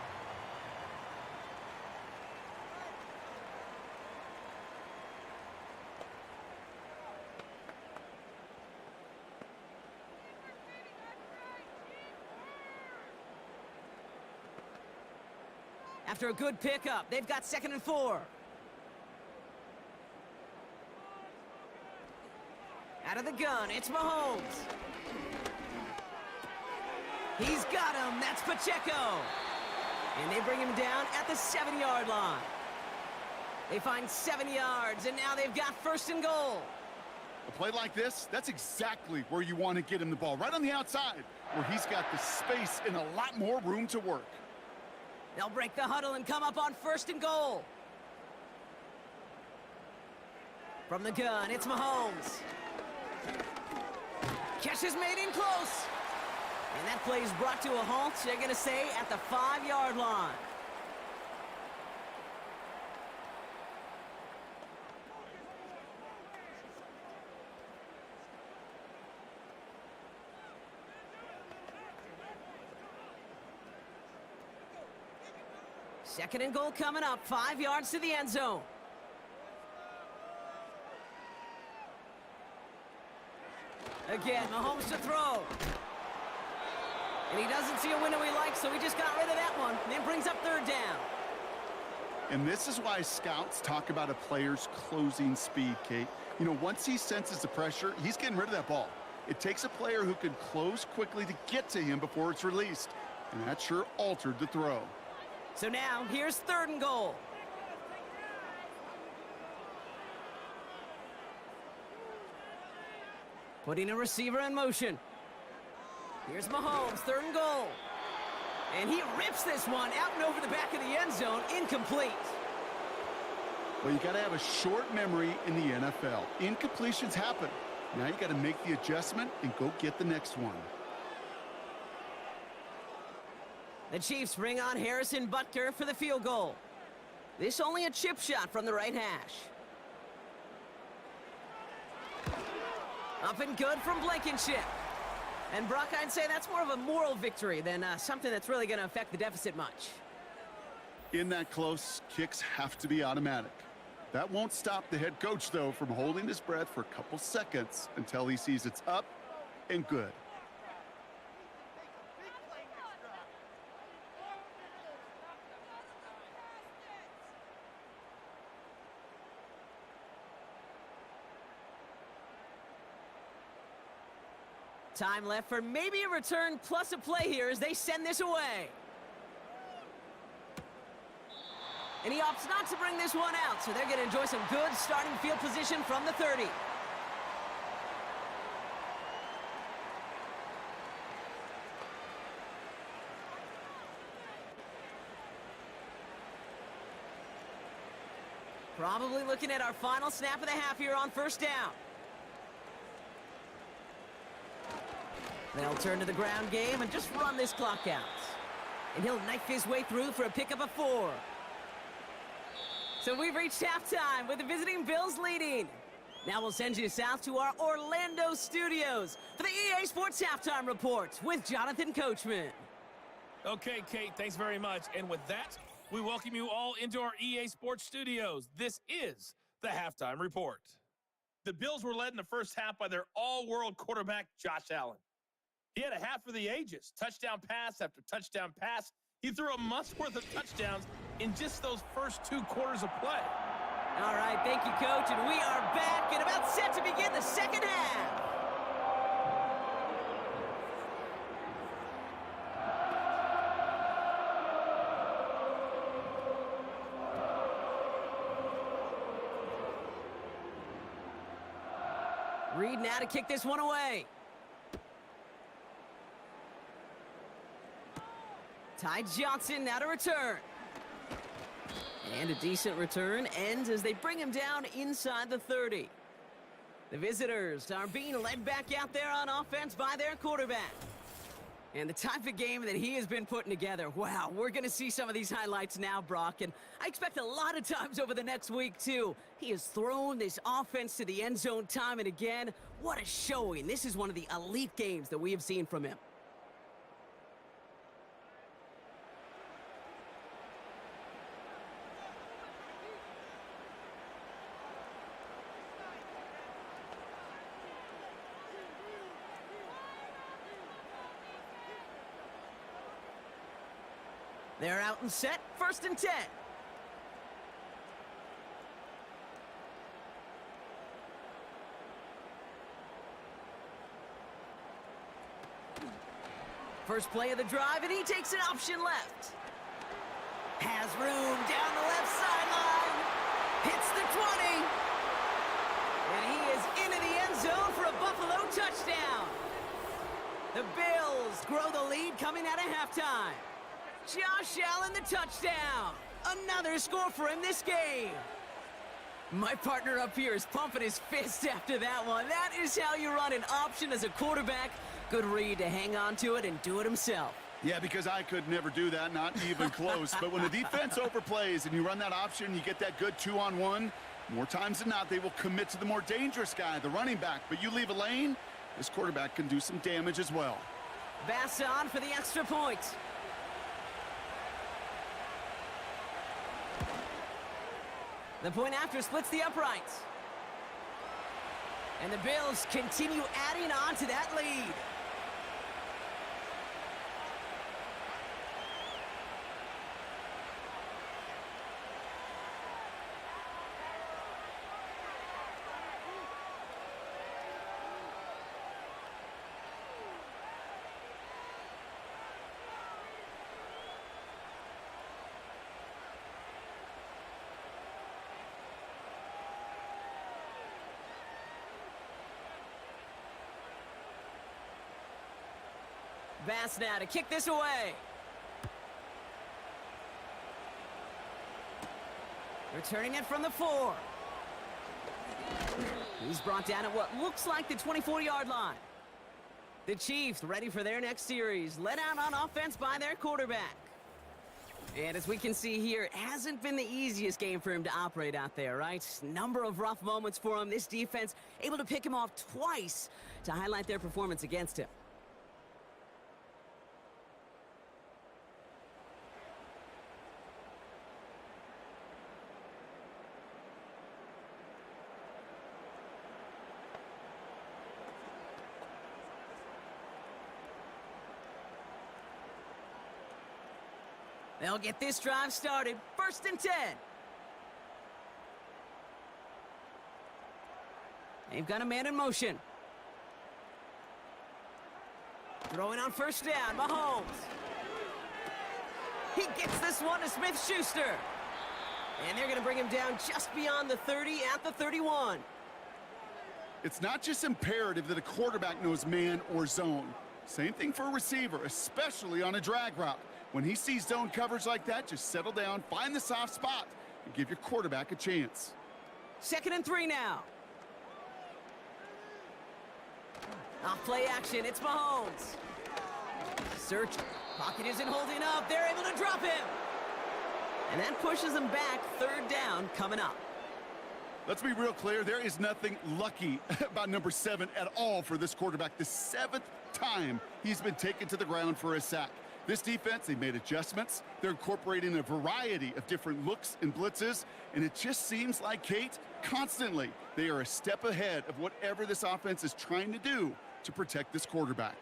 After a good pickup, they've got 2nd and 4. Out of the gun, it's Mahomes. He's got him. That's Pacheco. And they bring him down at the 7-yard line. They find 7 yards, and now they've got 1st and goal. A play like this, that's exactly where you want to get him the ball, right on the outside, where he's got the space and a lot more room to work. They'll break the huddle and come up on 1st and goal. From the gun, it's Mahomes. Catch is made in close. And that play is brought to a halt, they're going to say, at the 5-yard line. Second and goal coming up, 5 yards to the end zone. Again, Mahomes to throw. And he doesn't see a window he likes, so he just got rid of that one. And then brings up 3rd down. And this is why scouts talk about a player's closing speed, Kate. You know, once he senses the pressure, he's getting rid of that ball. It takes a player who can close quickly to get to him before it's released. And that sure altered the throw. So now, here's 3rd and goal. Putting a receiver in motion. Here's Mahomes, 3rd and goal. And he rips this one out and over the back of the end zone, incomplete. Well, you got to have a short memory in the NFL. Incompletions happen. Now you got to make the adjustment and go get the next one. The Chiefs bring on Harrison Butker for the field goal. This only a chip shot from the right hash. Up and good from Blankenship. And Brock, I'd say that's more of a moral victory than something that's really going to affect the deficit much. In that close, kicks have to be automatic. That won't stop the head coach, though, from holding his breath for a couple seconds until he sees it's up and good. Time left for maybe a return plus a play here as they send this away. And he opts not to bring this one out, so they're going to enjoy some good starting field position from the 30. Probably looking at our final snap of the half here on 1st down. They'll turn to the ground game and just run this clock out. And he'll knife his way through for a pickup of 4. So we've reached halftime with the visiting Bills leading. Now we'll send you south to our Orlando studios for the EA Sports Halftime Report with Jonathan Coachman. Okay, Kate, thanks very much. And with that, we welcome you all into our EA Sports studios. This is the Halftime Report. The Bills were led in the first half by their all-world quarterback, Josh Allen. He had a half for the ages, touchdown pass after touchdown pass. He threw a month's worth of touchdowns in just those first 2 quarters of play. All right, thank you, Coach, and we are back and about set to begin the second half. Reed now to kick this one away. Ty Johnson now to return. And a decent return ends as they bring him down inside the 30. The visitors are being led back out there on offense by their quarterback. And the type of game that he has been putting together, wow, we're going to see some of these highlights now, Brock, and I expect a lot of times over the next week, too. He has thrown this offense to the end zone time and again. What a showing. This is one of the elite games that we have seen from him. They're out and set, 1st and 10. First play of the drive, and he takes an option left. Has room down the left sideline. Hits the 20. And he is into the end zone for a Buffalo touchdown. The Bills grow the lead coming out of halftime. Josh Allen, the touchdown. Another score for him this game. My partner up here is pumping his fist after that one. That is how you run an option as a quarterback. Good read to hang on to it and do it himself. Yeah, because I could never do that, not even close. But when the defense overplays and you run that option, you get that good 2-on-1, more times than not, they will commit to the more dangerous guy, the running back. But you leave a lane, this quarterback can do some damage as well. Bass on for the extra point. The point after splits the uprights. And the Bills continue adding on to that lead. Bass now to kick this away. Returning it from the 4. He's brought down at what looks like the 24-yard line. The Chiefs ready for their next series, led out on offense by their quarterback. And as we can see here, it hasn't been the easiest game for him to operate out there, right? Number of rough moments for him. This defense able to pick him off twice to highlight their performance against him. They'll get this drive started. 1st and 10. They've got a man in motion. Throwing on 1st down, Mahomes. He gets this one to Smith-Schuster. And they're going to bring him down just beyond the 30 at the 31. It's not just imperative that a quarterback knows man or zone. Same thing for a receiver, especially on a drag route. When he sees zone coverage like that, just settle down, find the soft spot, and give your quarterback a chance. 2nd and 3 now. Off play action, it's Mahomes. Search, pocket isn't holding up, they're able to drop him. And that pushes them back, 3rd down coming up. Let's be real clear, there is nothing lucky about number 7 at all for this quarterback. The 7th time he's been taken to the ground for a sack. This defense, they made adjustments. They're incorporating a variety of different looks and blitzes, and it just seems like, Kate, constantly they are a step ahead of whatever this offense is trying to do to protect this quarterback.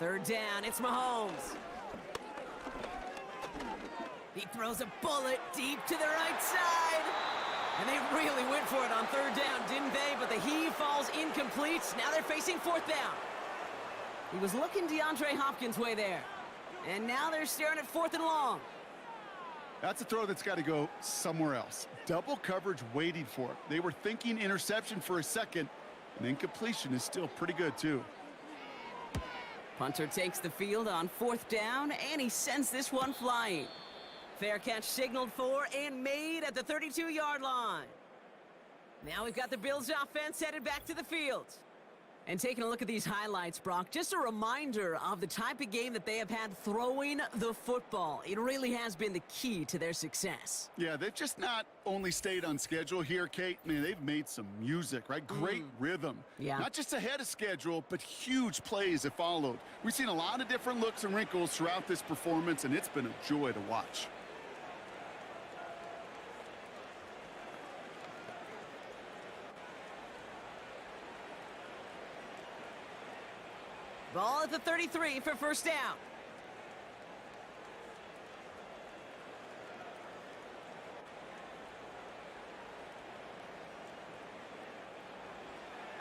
3rd down, it's Mahomes. He throws a bullet deep to the right side. And they really went for it on 3rd down, didn't they? But the heave falls incomplete. Now they're facing 4th down. He was looking DeAndre Hopkins' way there. And now they're staring at 4th and long. That's a throw that's got to go somewhere else. Double coverage waiting for it. They were thinking interception for a second, and incompletion is still pretty good, too. Punter takes the field on 4th down, and he sends this one flying. Fair catch signaled for and made at the 32-yard line. Now we've got the Bills offense headed back to the field. And taking a look at these highlights, Brock, just a reminder of the type of game that they have had throwing the football. It really has been the key to their success. Yeah, they've just not only stayed on schedule here, Kate. Man, they've made some music, right? Great rhythm. Yeah. Not just ahead of schedule, but huge plays have followed. We've seen a lot of different looks and wrinkles throughout this performance, and it's been a joy to watch. Ball at the 33 for 1st down.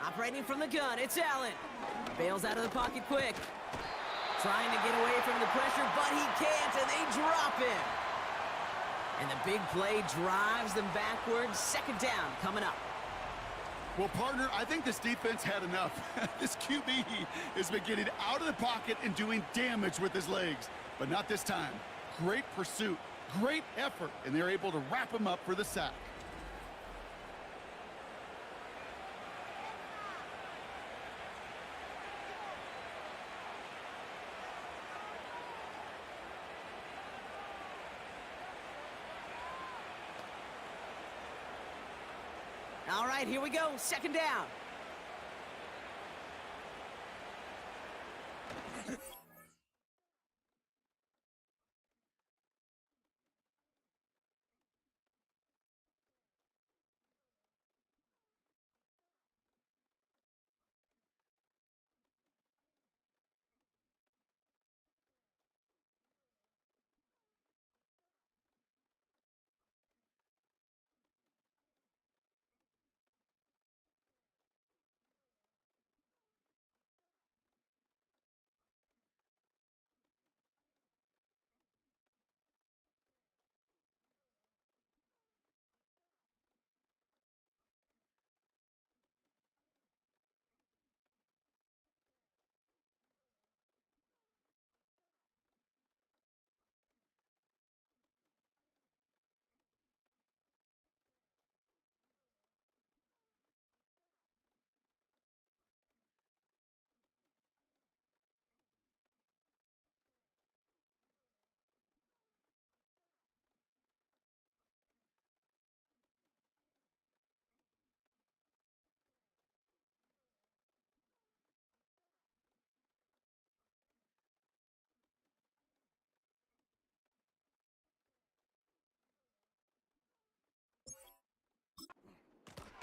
Operating from the gun, it's Allen. Bails out of the pocket quick. Trying to get away from the pressure, but he can't, and they drop him. And the big play drives them backwards. 2nd down coming up. Well, partner, I think this defense had enough. This QB has been getting out of the pocket and doing damage with his legs, but not this time. Great pursuit, great effort, and they're able to wrap him up for the sack. All right, here we go. 2nd down.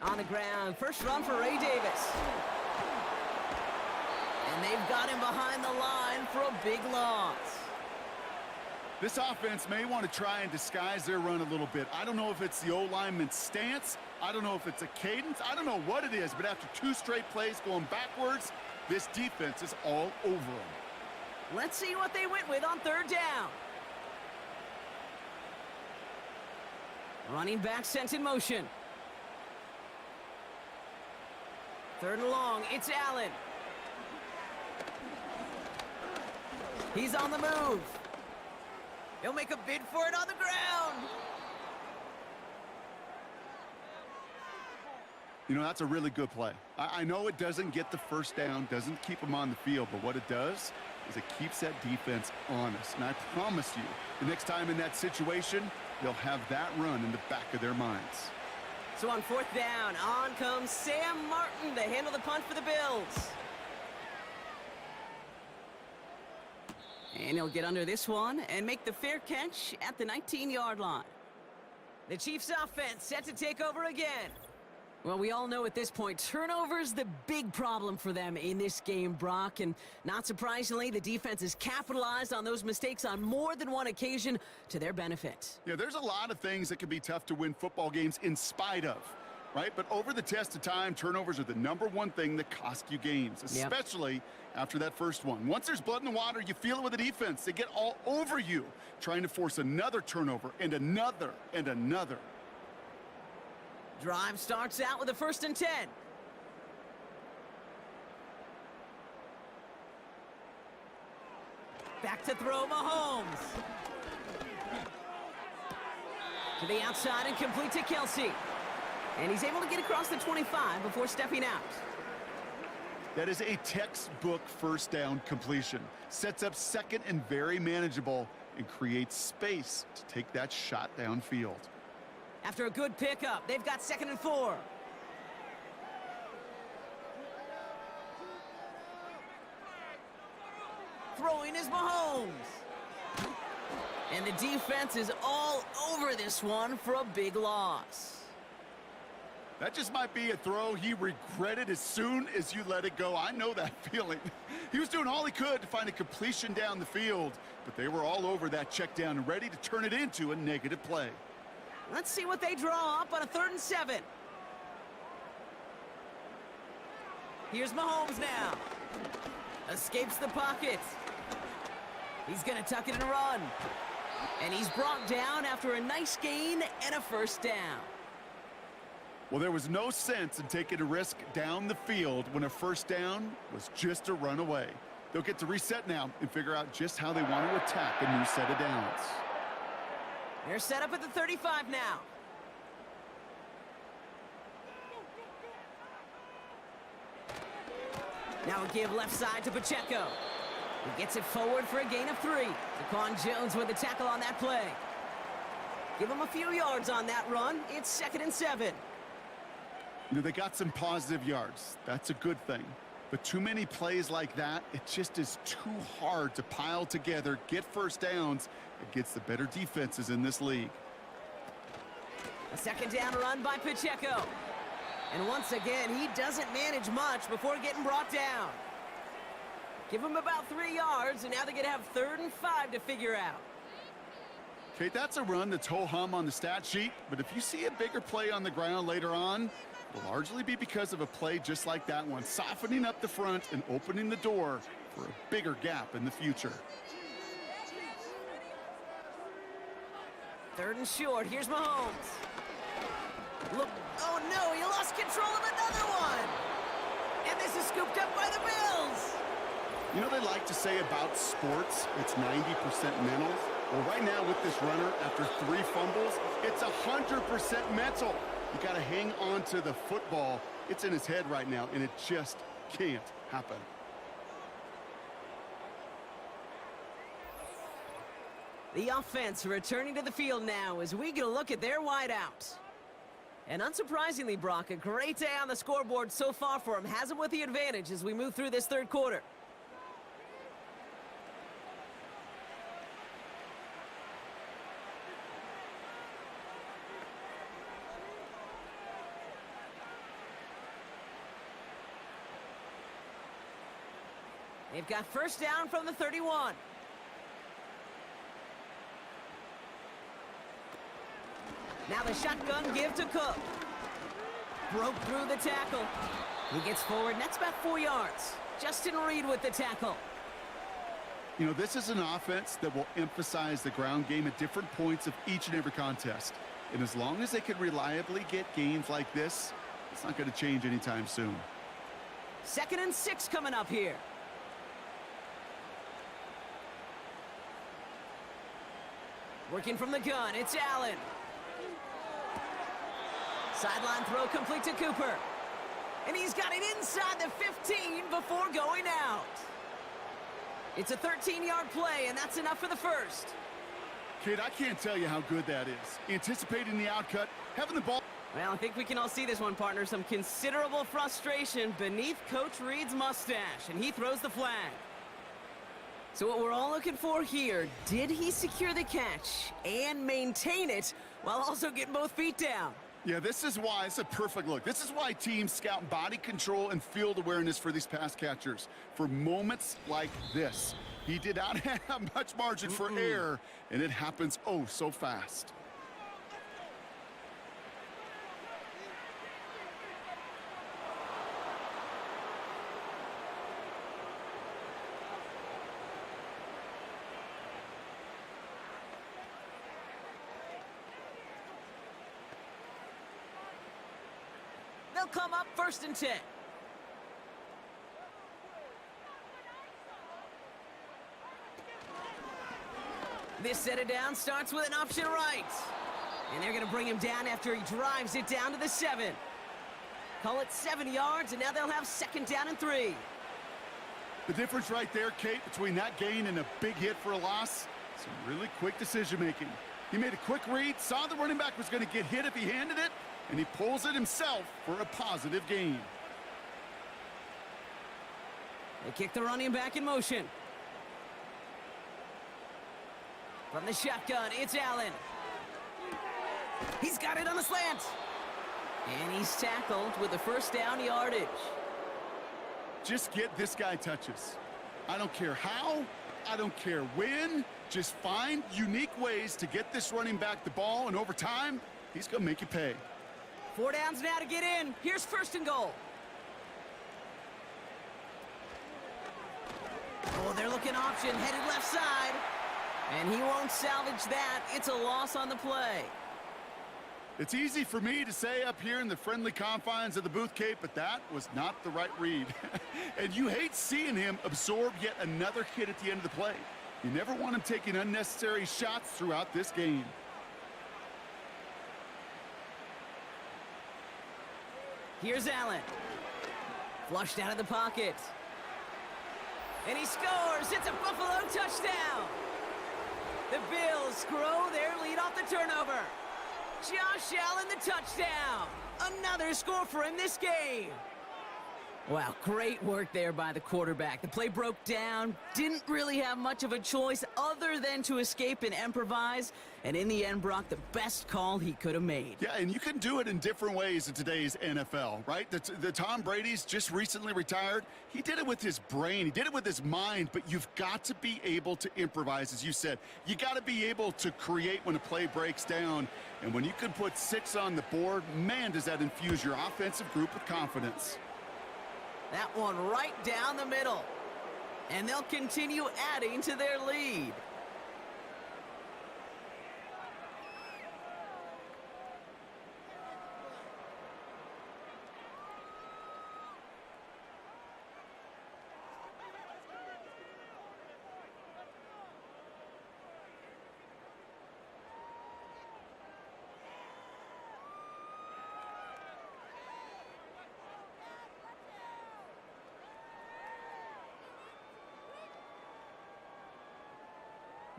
On the ground, first run for Ray Davis. And they've got him behind the line for a big loss. This offense may want to try and disguise their run a little bit. I don't know if it's the O-lineman's stance. I don't know if it's a cadence. I don't know what it is, but after 2 straight plays going backwards, this defense is all over them. Let's see what they went with on 3rd down. Running back sent in motion. 3rd and long, it's Allen. He's on the move. He'll make a bid for it on the ground. You know, that's a really good play. I know it doesn't get the first down, doesn't keep them on the field, but what it does is it keeps that defense honest. And I promise you, the next time in that situation, they'll have that run in the back of their minds. So on 4th down, on comes Sam Martin to handle the punt for the Bills. And he'll get under this one and make the fair catch at the 19-yard line. The Chiefs offense set to take over again. Well, we all know at this point, turnovers the big problem for them in this game, Brock. And not surprisingly, the defense has capitalized on those mistakes on more than one occasion to their benefit. Yeah, there's a lot of things that can be tough to win football games in spite of, right? But over the test of time, turnovers are the #1 thing that cost you games, especially after that first one. Once there's blood in the water, you feel it with the defense. They get all over you, trying to force another turnover and another and another. Drive starts out with a 1st and 10. Back to throw, Mahomes. To the outside and complete to Kelsey. And he's able to get across the 25 before stepping out. That is a textbook first down completion. Sets up 2nd and very manageable and creates space to take that shot downfield. After a good pickup, they've got 2nd and 4. Throwing is Mahomes. And the defense is all over this one for a big loss. That just might be a throw he regretted as soon as you let it go. I know that feeling. He was doing all he could to find a completion down the field, but they were all over that check down and ready to turn it into a negative play. Let's see what they draw up on a 3rd and 7. Here's Mahomes now. Escapes the pocket. He's going to tuck it and run. And he's brought down after a nice gain and a 1st down. Well, there was no sense in taking a risk down the field when a 1st down was just a run away. They'll get to reset now and figure out just how they want to attack a new set of downs. They're set up at the 35 now. Now a give left side to Pacheco. He gets it forward for a gain of 3. Daquan Jones with the tackle on that play. Give him a few yards on that run. It's 2nd and 7. You know, they got some positive yards. That's a good thing. But too many plays like that, it just is too hard to pile together, get first downs against the better defenses in this league. A 2nd down run by Pacheco. And once again, he doesn't manage much before getting brought down. Give him about 3 yards, and now they're going to have 3rd and 5 to figure out. Kate, that's a run that's ho-hum on the stat sheet, but if you see a bigger play on the ground later on, will largely be because of a play just like that one, softening up the front and opening the door for a bigger gap in the future. 3rd and short. Here's Mahomes. Look, oh no, he lost control of another one. And this is scooped up by the Bills. You know they like to say about sports, it's 90% mental. Well, right now with this runner, after 3 fumbles, it's 100% mental. You got to hang on to the football. It's in his head right now, and it just can't happen. The offense returning to the field now as we get a look at their wideout. And unsurprisingly, Brock, a great day on the scoreboard so far for him. Has him with the advantage as we move through this 3rd quarter. They've got first down from the 31. Now the shotgun give to Cook. Broke through the tackle. He gets forward, and that's about 4 yards. Justin Reed with the tackle. You know, this is an offense that will emphasize the ground game at different points of each and every contest. And as long as they can reliably get gains like this, it's not going to change anytime soon. 2nd and 6 coming up here. Working from the gun, it's Allen. Sideline throw complete to Cooper. And he's got it inside the 15 before going out. It's a 13-yard play, and that's enough for the first. Kid, I can't tell you how good that is. Anticipating the outcut, having the ball. Well, I think we can all see this one, partner. Some considerable frustration beneath Coach Reed's mustache, and he throws the flag. So what we're all looking for here, did he secure the catch and maintain it while also getting both feet down? Yeah, this is why it's a perfect look. This is why teams scout body control and field awareness for these pass catchers. For moments like this, he did not have much margin for error, and it happens oh so fast. They'll come up 1st and 10. This set it down starts with an option right. And they're going to bring him down after he drives it down to the 7. Call it 7 yards, and now they'll have 2nd down and 3. The difference right there, Kate, between that gain and a big hit for a loss, some really quick decision-making. He made a quick read, saw the running back was going to get hit if he handed it, and he pulls it himself for a positive gain. They kick the running back in motion. From the shotgun, it's Allen. He's got it on the slant. And he's tackled with the first down yardage. Just get this guy touches. I don't care how, I don't care when. Just find unique ways to get this running back the ball, and over time, he's going to make you pay. 4 downs now to get in. Here's 1st and goal. Oh, they're looking option, headed left side. And he won't salvage that. It's a loss on the play. It's easy for me to say up here in the friendly confines of the booth, Kate, but that was not the right read. And you hate seeing him absorb yet another hit at the end of the play. You never want him taking unnecessary shots throughout this game. Here's Allen. Flushed out of the pocket. And he scores. It's a Buffalo touchdown. The Bills grow their lead off the turnover. Josh Allen, the touchdown. Another score for him this game. Wow, great work there by the quarterback. The play broke down, didn't really have much of a choice other than to escape and improvise, and in the end, Brock, the best call he could have made. Yeah, and you can do it in different ways in today's NFL, right? The Tom Brady's just recently retired. He did it with his brain. He did it with his mind, but you've got to be able to improvise, as you said. You got to be able to create when a play breaks down, and when you can put 6 on the board, man, does that infuse your offensive group with confidence. That one right down the middle. And they'll continue adding to their lead.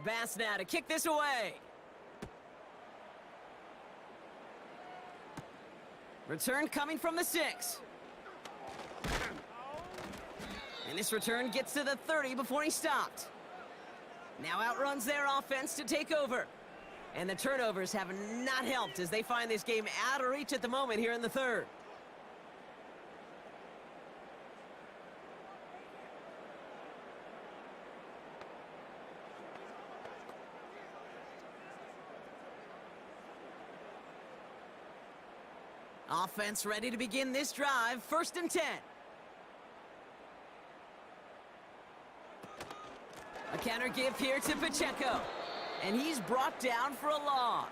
Bass now to kick this away. Return coming from the 6. And this return gets to the 30 before he stopped. Now outruns their offense to take over. And the turnovers have not helped as they find this game out of reach at the moment here in the 3rd. Offense ready to begin this drive. 1st and 10. A counter give here to Pacheco. And he's brought down for a loss.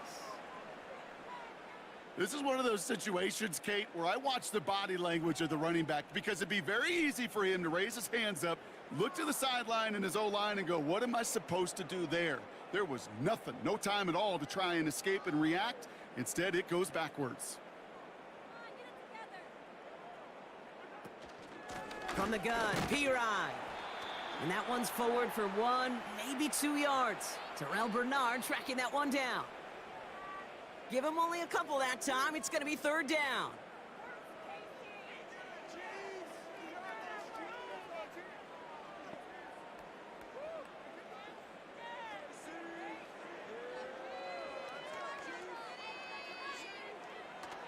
This is one of those situations, Kate, where I watch the body language of the running back because it'd be very easy for him to raise his hands up, look to the sideline in his O-line and go, what am I supposed to do there? There was nothing, no time at all to try and escape and react. Instead, it goes backwards. From the gun, Pirine. And that one's forward for 1, maybe 2 yards. Terrell Bernard tracking that one down. Give him only a couple that time. It's going to be 3rd down.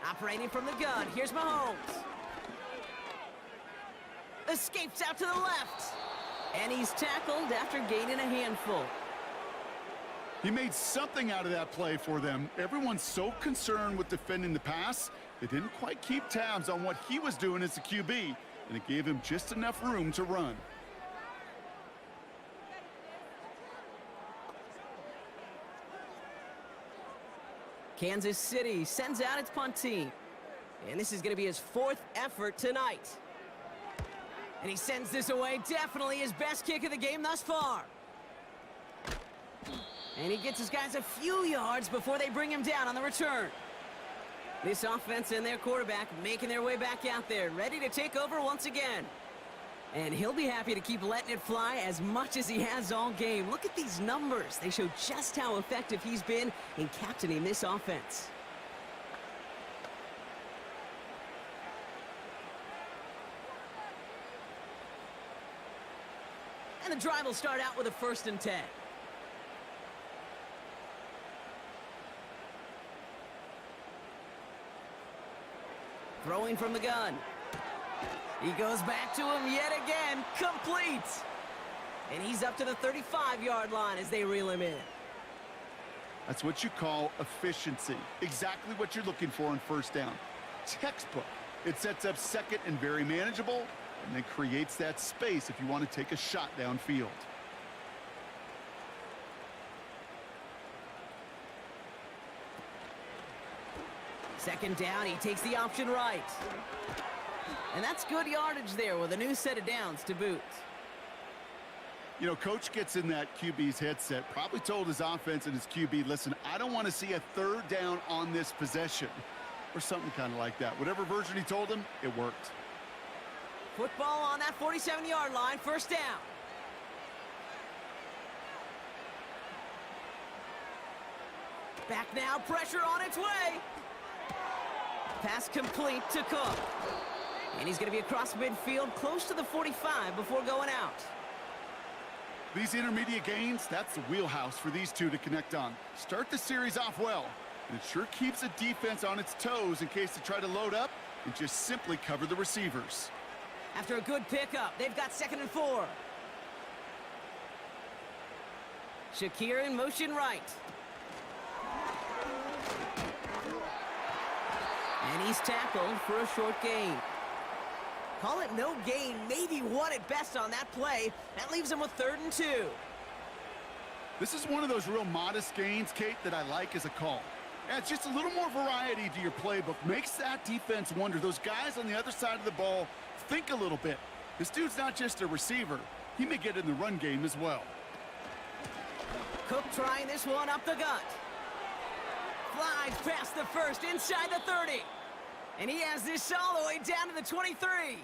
Operating from the gun, here's Mahomes. Escapes out to the left. And he's tackled after gaining a handful. He made something out of that play for them. Everyone's so concerned with defending the pass, they didn't quite keep tabs on what he was doing as a QB, and it gave him just enough room to run. Kansas City sends out its punt team. And this is going to be his 4th effort tonight. And he sends this away, definitely his best kick of the game thus far. And he gets his guys a few yards before they bring him down on the return. This offense and their quarterback making their way back out there, ready to take over once again. And he'll be happy to keep letting it fly as much as he has all game. Look at these numbers. They show just how effective he's been in captaining this offense. And the drive will start out with a 1st and 10. Throwing from the gun. He goes back to him yet again. Complete. And he's up to the 35-yard line as they reel him in. That's what you call efficiency. Exactly what you're looking for on 1st down. Textbook. It sets up 2nd and very manageable, and then creates that space if you want to take a shot downfield. Second down, he takes the option right. And that's good yardage there with a new set of downs to boot. You know, coach gets in that QB's headset, probably told his offense and his QB, listen, I don't want to see a 3rd down on this possession. Or something kind of like that. Whatever version he told him, it worked. Football on that 47-yard line, 1st down. Back now, pressure on its way. Pass complete to Cook. And he's going to be across midfield, close to the 45 before going out. These intermediate gains, that's the wheelhouse for these two to connect on. Start the series off well, and it sure keeps the defense on its toes in case they try to load up and just simply cover the receivers. After a good pickup, they've got 2nd and 4. Shakir in motion right. And he's tackled for a short gain. Call it no gain, maybe 1 at best on that play. That leaves him with 3rd and 2. This is one of those real modest gains, Kate, that I like as a call. Adds just a little more variety to your playbook. Makes that defense wonder. Those guys on the other side of the ball think a little bit. This dude's not just a receiver. He may get in the run game as well. Cook trying this one up the gut. Flies past the 1st, inside the 30. And he has this all the way down to the 23.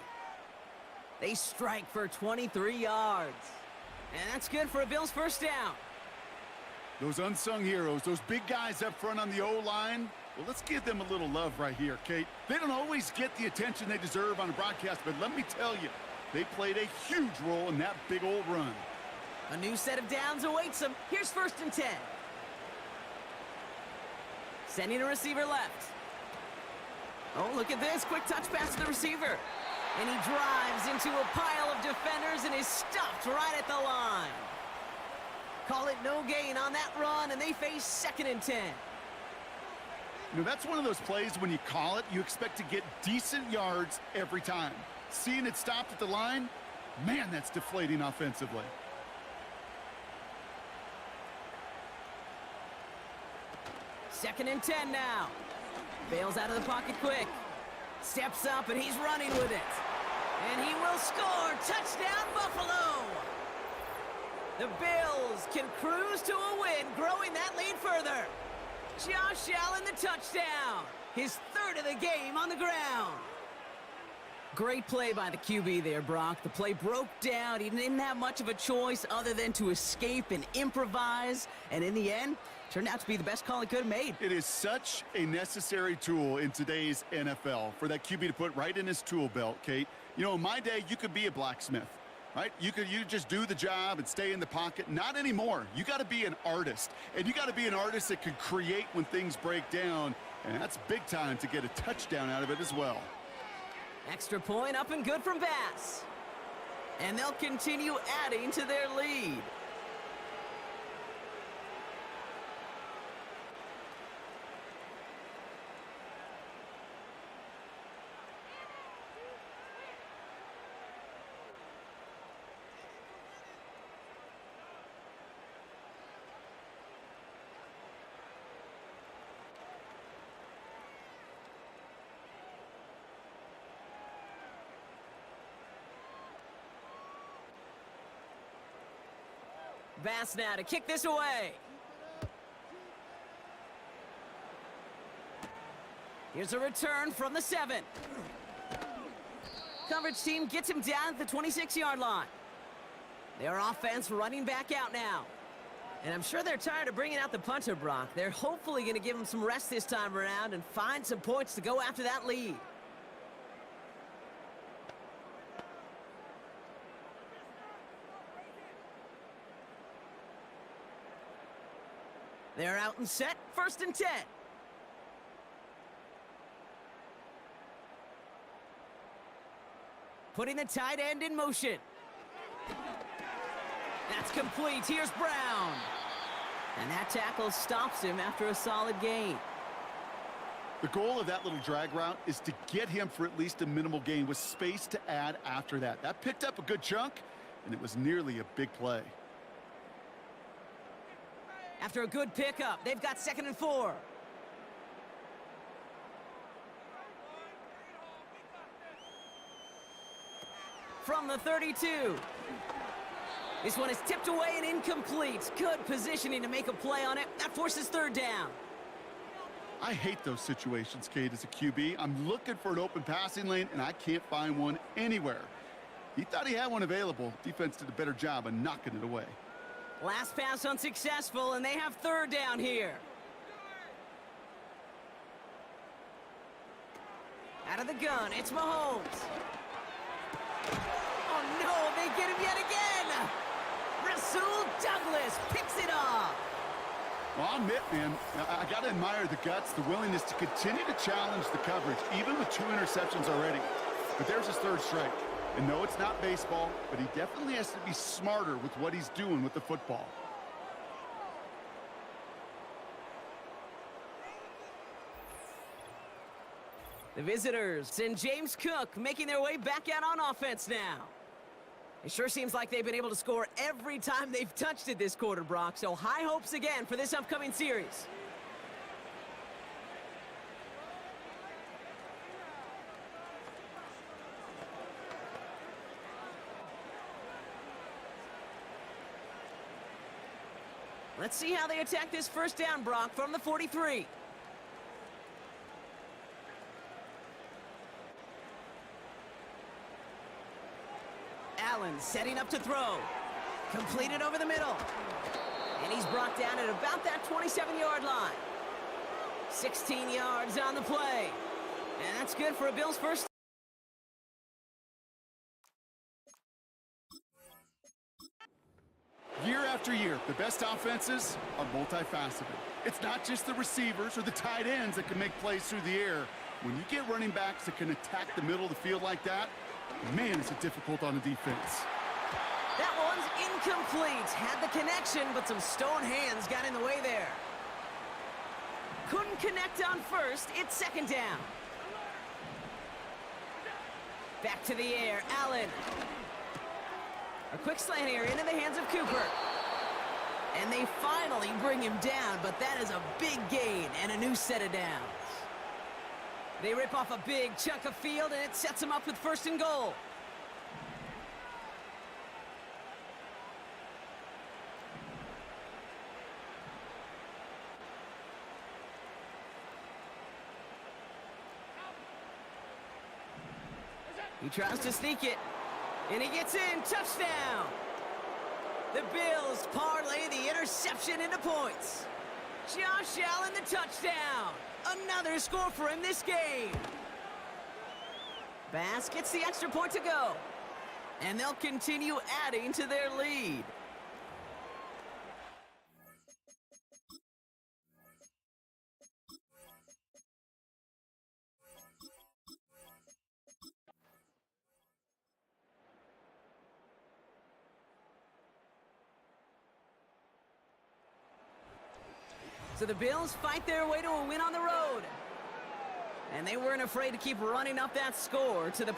They strike for 23 yards. And that's good for a Bills 1st down. Those unsung heroes, those big guys up front on the O-line, well, let's give them a little love right here, Kate. They don't always get the attention they deserve on a broadcast, but let me tell you, they played a huge role in that big old run. A new set of downs awaits them. Here's 1st and 10. Sending a receiver left. Oh, look at this. Quick touch pass to the receiver. And he drives into a pile of defenders and is stopped right at the line. Call it no gain on that run, and they face 2nd and 10. You know, that's one of those plays when you call it, you expect to get decent yards every time. Seeing it stopped at the line, man, that's deflating offensively. Second and 10 now. Bails out of the pocket quick. Steps up, and he's running with it. And he will score. Touchdown, Buffalo! The Bills can cruise to a win, growing that lead further. Josh Allen, the touchdown. His third of the game on the ground. Great play by the QB there, Brock. The play broke down. He didn't have much of a choice other than to escape and improvise. And in the end, turned out to be the best call he could have made. It is such a necessary tool in today's NFL for that QB to put right in his tool belt, Kate. You know, in my day, you could be a blacksmith, right? You just do the job and stay in the pocket. Not anymore. You got to be an artist. And you got to be an artist that can create when things break down. And that's big time to get a touchdown out of it as well. Extra point up and good from Bass. And they'll continue adding to their lead. Bass now to kick this away. Here's a return from the 7. Coverage team gets him down at the 26-yard line. Their offense running back out now. And I'm sure they're tired of bringing out the punter, Brock. They're hopefully going to give him some rest this time around and find some points to go after that lead. They're out and set, 1st and 10. Putting the tight end in motion. That's complete. Here's Brown. And that tackle stops him after a solid gain. The goal of that little drag route is to get him for at least a minimal gain with space to add after that. That picked up a good chunk, and it was nearly a big play. After a good pickup, they've got 2nd and 4. From the 32. This one is tipped away and incomplete. Good positioning to make a play on it. That forces 3rd down. I hate those situations, Kate, as a QB. I'm looking for an open passing lane, and I can't find one anywhere. He thought he had one available. Defense did a better job of knocking it away. Last pass unsuccessful, and they have 3rd down here. Out of the gun, it's Mahomes. Oh, no, they get him yet again. Rasul Douglas picks it off. Well, I'll admit, man, I got to admire the guts, the willingness to continue to challenge the coverage, even with 2 interceptions already. But there's his 3rd strike. And no, it's not baseball, but he definitely has to be smarter with what he's doing with the football. The visitors and James Cook making their way back out on offense now. It sure seems like they've been able to score every time they've touched it this quarter, Brock. So high hopes again for this upcoming series. Let's see how they attack this 1st down, Brock, from the 43. Allen setting up to throw. Completed over the middle. And he's brought down at about that 27-yard line. 16 yards on the play. And that's good for a Bills 1st. Year after year, the best offenses are multifaceted. It's not just the receivers or the tight ends that can make plays through the air. When you get running backs that can attack the middle of the field like that, man, is it difficult on the defense. That one's incomplete. Had the connection, but some stone hands got in the way there. couldn't connect on first. It's second down. Back to the air, Allen. A quick slant here into the hands of Cooper. And they finally bring him down, but that is a big gain and a new set of downs. They rip off a big chunk of field, and it sets them up with first and goal. He tries to sneak it, and he gets in. Touchdown! The Bills parlay the interception into points. Josh Allen, the touchdown. Another score for him this game. Bass gets the extra point to go, and they'll continue adding to their lead. So the Bills fight their way to a win on the road. And they weren't afraid to keep running up that score to the